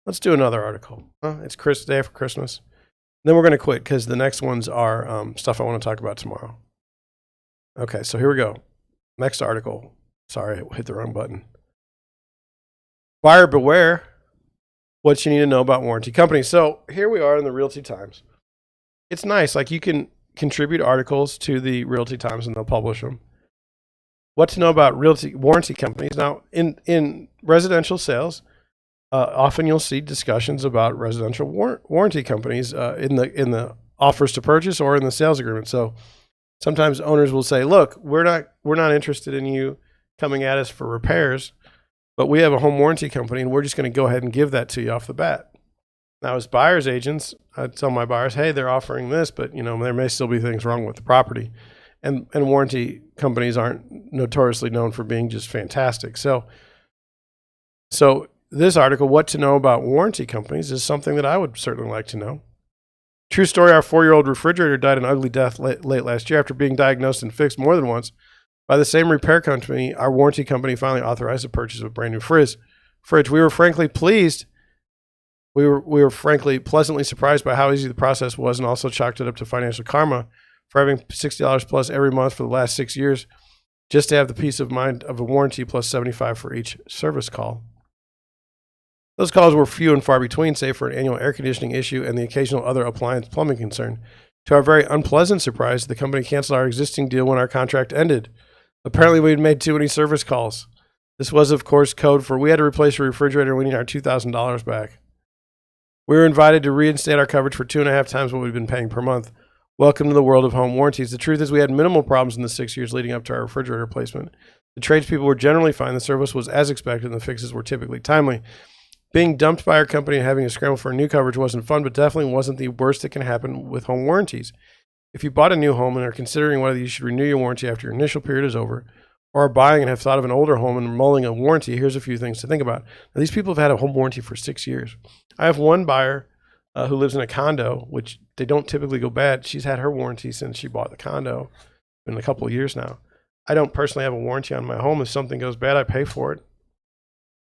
[SPEAKER 1] Let's do another article. It's day after Christmas. Then we're going to quit because the next ones are stuff I want to talk about tomorrow. Okay, so here we go. Next article. Sorry, I hit the wrong button. Buyer beware. What you need to know about warranty companies. So here we are in the Realty Times. It's nice. Like, you can contribute articles to the Realty Times and they'll publish them. What to know about warranty companies. Now, in residential sales, often you'll see discussions about residential warranty companies in the offers to purchase or in the sales agreement. So sometimes owners will say, "Look, we're not interested in you coming at us for repairs, but we have a home warranty company, and we're just going to go ahead and give that to you off the bat." Now, as buyer's agents, I tell my buyers, "Hey, they're offering this, but there may still be things wrong with the property," and warranty companies aren't notoriously known for being just fantastic. So this article, "What to Know About Warranty Companies," is something that I would certainly like to know. True story: our 4-year-old refrigerator died an ugly death late last year after being diagnosed and fixed more than once by the same repair company. Our warranty company finally authorized the purchase of a brand new fridge. We were frankly pleased. We were frankly pleasantly surprised by how easy the process was, and also chalked it up to financial karma for having $60 plus every month for the last 6 years, just to have the peace of mind of a warranty plus $75 for each service call. Those calls were few and far between, save for an annual air conditioning issue and the occasional other appliance plumbing concern. To our very unpleasant surprise, the company canceled our existing deal when our contract ended. Apparently, we had made too many service calls. This was, of course, code for we had to replace a refrigerator and we need our $2,000 back. We were invited to reinstate our coverage for 2.5 times what we've been paying per month. Welcome to the world of home warranties. The truth is we had minimal problems in the 6 years leading up to our refrigerator replacement. The tradespeople were generally fine. The service was as expected, and the fixes were typically timely. Being dumped by our company and having to scramble for new coverage wasn't fun, but definitely wasn't the worst that can happen with home warranties. If you bought a new home and are considering whether you should renew your warranty after your initial period is over, or are buying and have thought of an older home and mulling a warranty, here's a few things to think about. Now, these people have had a home warranty for 6 years. I have one buyer who lives in a condo, which they don't typically go bad. She's had her warranty since she bought the condo. It's been a couple of years now. I don't personally have a warranty on my home. If something goes bad, I pay for it.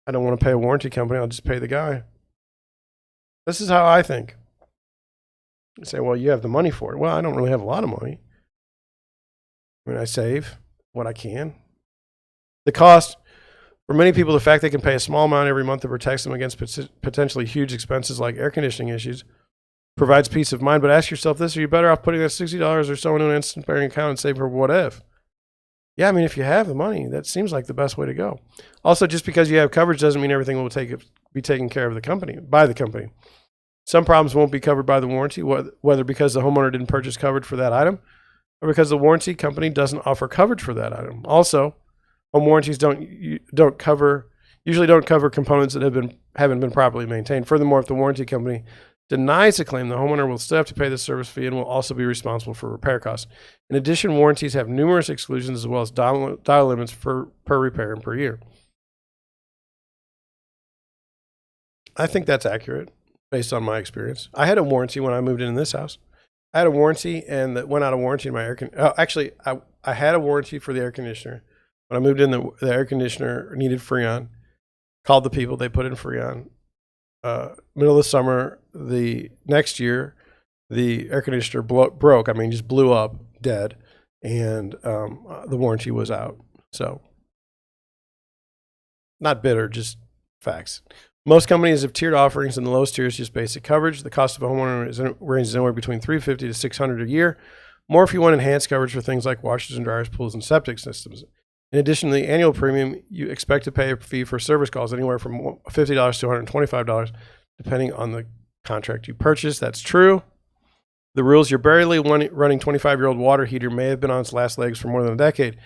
[SPEAKER 1] I don't want to pay a warranty company. I'll just pay the guy. This is how I think. You say, well, you have the money for it. Well, I don't really have a lot of money. I save what I can. The cost, for many people, the fact they can pay a small amount every month that protects them against potentially huge expenses like air conditioning issues provides peace of mind. But ask yourself this: are you better off putting that $60 or so into an instant bearing account and saving for what if? Yeah, if you have the money, that seems like the best way to go. Also, just because you have coverage doesn't mean everything will be taken care of by the company. Some problems won't be covered by the warranty, whether because the homeowner didn't purchase coverage for that item or because the warranty company doesn't offer coverage for that item. Also, home warranties usually don't cover components that haven't been properly maintained. Furthermore, if the warranty company denies a claim, the homeowner will still have to pay the service fee and will also be responsible for repair costs. In addition, warranties have numerous exclusions as well as dial limits per repair and per year. I think that's accurate based on my experience. I had a warranty when I moved in this house. I had a warranty and that went out of warranty in my air conditioner. Actually, I had a warranty for the air conditioner. When I moved in, the air conditioner needed Freon. Called the people, they put in Freon. Middle of the summer, the next year, the air conditioner broke. Just blew up, dead, and the warranty was out. So, not bitter, just facts. Most companies have tiered offerings, and the lowest tier is just basic coverage. The cost of a homeowner ranges anywhere between $350 to $600 a year. More if you want enhanced coverage for things like washers and dryers, pools, and septic systems. In addition to the annual premium, you expect to pay a fee for service calls anywhere from $50 to $125, depending on the contract you purchase. That's true. The rules: you're barely running 25-year-old water heater may have been on its last legs for more than a decade,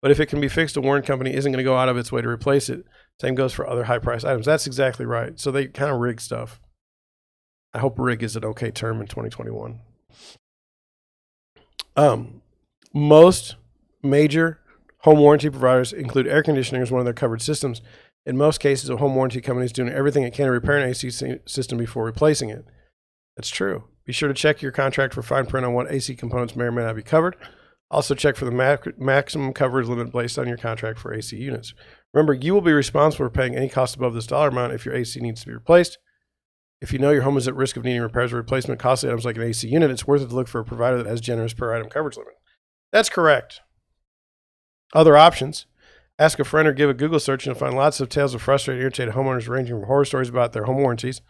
[SPEAKER 1] but if it can be fixed, a warranty company isn't going to go out of its way to replace it. Same goes for other high-priced items. That's exactly right. So they kind of rig stuff. I hope rig is an okay term in 2021. Most major home warranty providers include air conditioning as one of their covered systems. In most cases, a home warranty company is doing everything it can to repair an AC system before replacing it. That's true. Be sure to check your contract for fine print on what AC components may or may not be covered. Also check for the maximum coverage limit placed on your contract for AC units. Remember, you will be responsible for paying any cost above this dollar amount if your AC needs to be replaced. If you know your home is at risk of needing repairs or replacement costly items like an AC unit, it's worth it to look for a provider that has generous per item coverage limit. That's correct. Other options. Ask a friend or give a Google search and you'll find lots of tales of frustrated, irritated homeowners ranging from horror stories about their home warranties.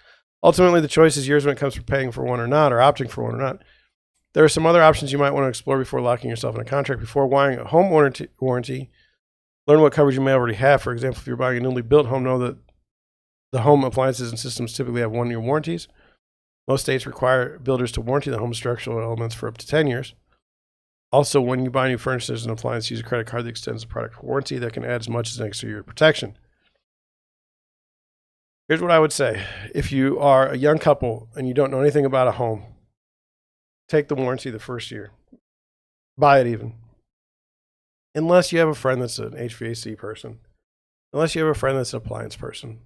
[SPEAKER 1] Ultimately, the choice is yours when it comes to paying for one or not, or opting for one or not. There are some other options you might want to explore before locking yourself in a contract. Before buying a home warranty, learn what coverage you may already have. For example, if you're buying a newly built home, know that the home appliances and systems typically have 1-year warranties. Most states require builders to warranty the home structural elements for up to 10 years. Also, when you buy new furniture and appliances, use a credit card that extends the product warranty that can add as much as an extra year of protection. Here's what I would say. If you are a young couple and you don't know anything about a home, take the warranty the first year. Buy it even. Unless you have a friend that's an HVAC person. Unless you have a friend that's an appliance person.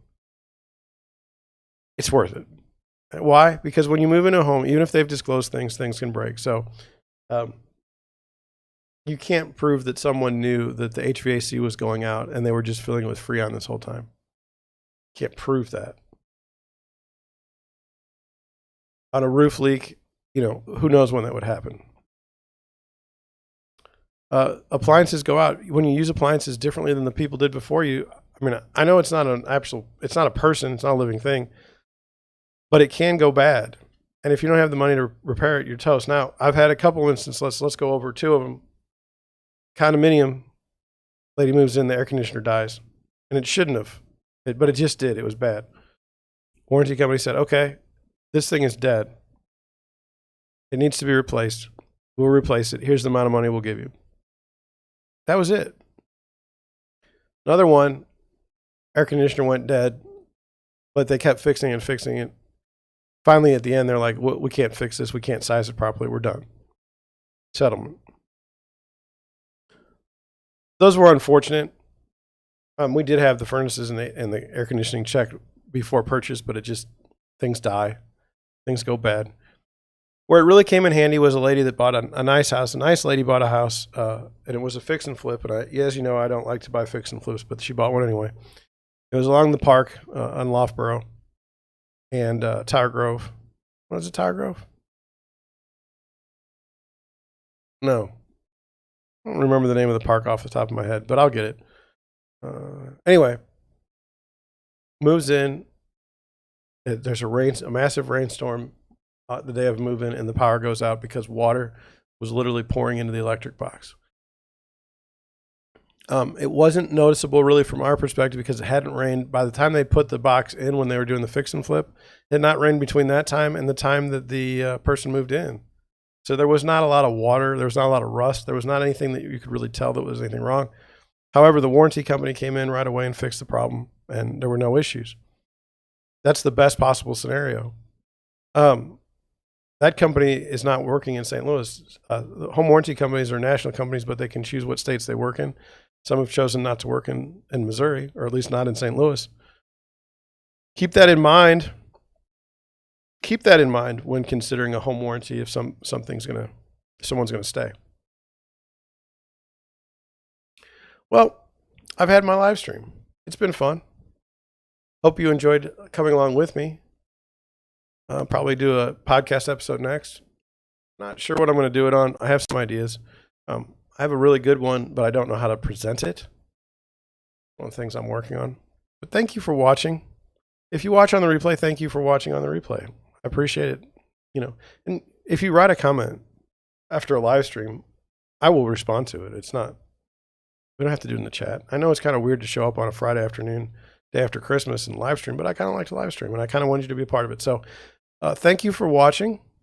[SPEAKER 1] It's worth it. Why? Because when you move into a home, even if they've disclosed things, things can break. So you can't prove that someone knew that the HVAC was going out and they were just filling it with Freon this whole time. Can't prove that. On a roof leak, who knows when that would happen. Appliances go out. When you use appliances differently than the people did before you, I know it's not it's not a person, it's not a living thing, but it can go bad. And if you don't have the money to repair it, you're toast. Now, I've had a couple instances, let's go over 2 of them. Condominium, lady moves in, the air conditioner dies. And it shouldn't have, but it just did. It was bad. Warranty company said, okay, this thing is dead. It needs to be replaced. We'll replace it. Here's the amount of money we'll give you. That was it. Another one, air conditioner went dead, but they kept fixing it. Finally, at the end, they're like, we can't fix this. We can't size it properly. We're done. Settlement. Those were unfortunate. We did have the furnaces and the air conditioning checked before purchase, but things die. Things go bad. Where it really came in handy was a lady that bought a nice house. A nice lady bought a house, and it was a fix and flip. And as you know, I don't like to buy fix and flips, but she bought one anyway. It was along the park on Loughborough and Tower Grove. What is it, Tower Grove? No. I don't remember the name of the park off the top of my head, but I'll get it. Anyway, moves in. There's a massive rainstorm the day of move-in, and the power goes out because water was literally pouring into the electric box. It wasn't noticeable really from our perspective because it hadn't rained. By the time they put the box in when they were doing the fix and flip, it had not rained between that time and the time that the person moved in. So there was not a lot of water. There was not a lot of rust. There was not anything that you could really tell that was anything wrong. However, the warranty company came in right away and fixed the problem, and there were no issues. That's the best possible scenario. That company is not working in St. Louis. Home warranty companies are national companies, but they can choose what states they work in. Some have chosen not to work in Missouri, or at least not in St. Louis. Keep that in mind. Keep that in mind when considering a home warranty if someone's going to stay. Well, I've had my live stream. It's been fun. Hope you enjoyed coming along with me. I'll probably do a podcast episode next. Not sure what I'm going to do it on. I have some ideas. I have a really good one, but I don't know how to present it. One of the things I'm working on. But thank you for watching. If you watch on the replay, thank you for watching on the replay. I appreciate it. And if you write a comment after a live stream, I will respond to it. We don't have to do it in the chat. I know it's kind of weird to show up on a Friday afternoon, day after Christmas and live stream, but I kind of like to live stream and I kind of want you to be a part of it. So thank you for watching.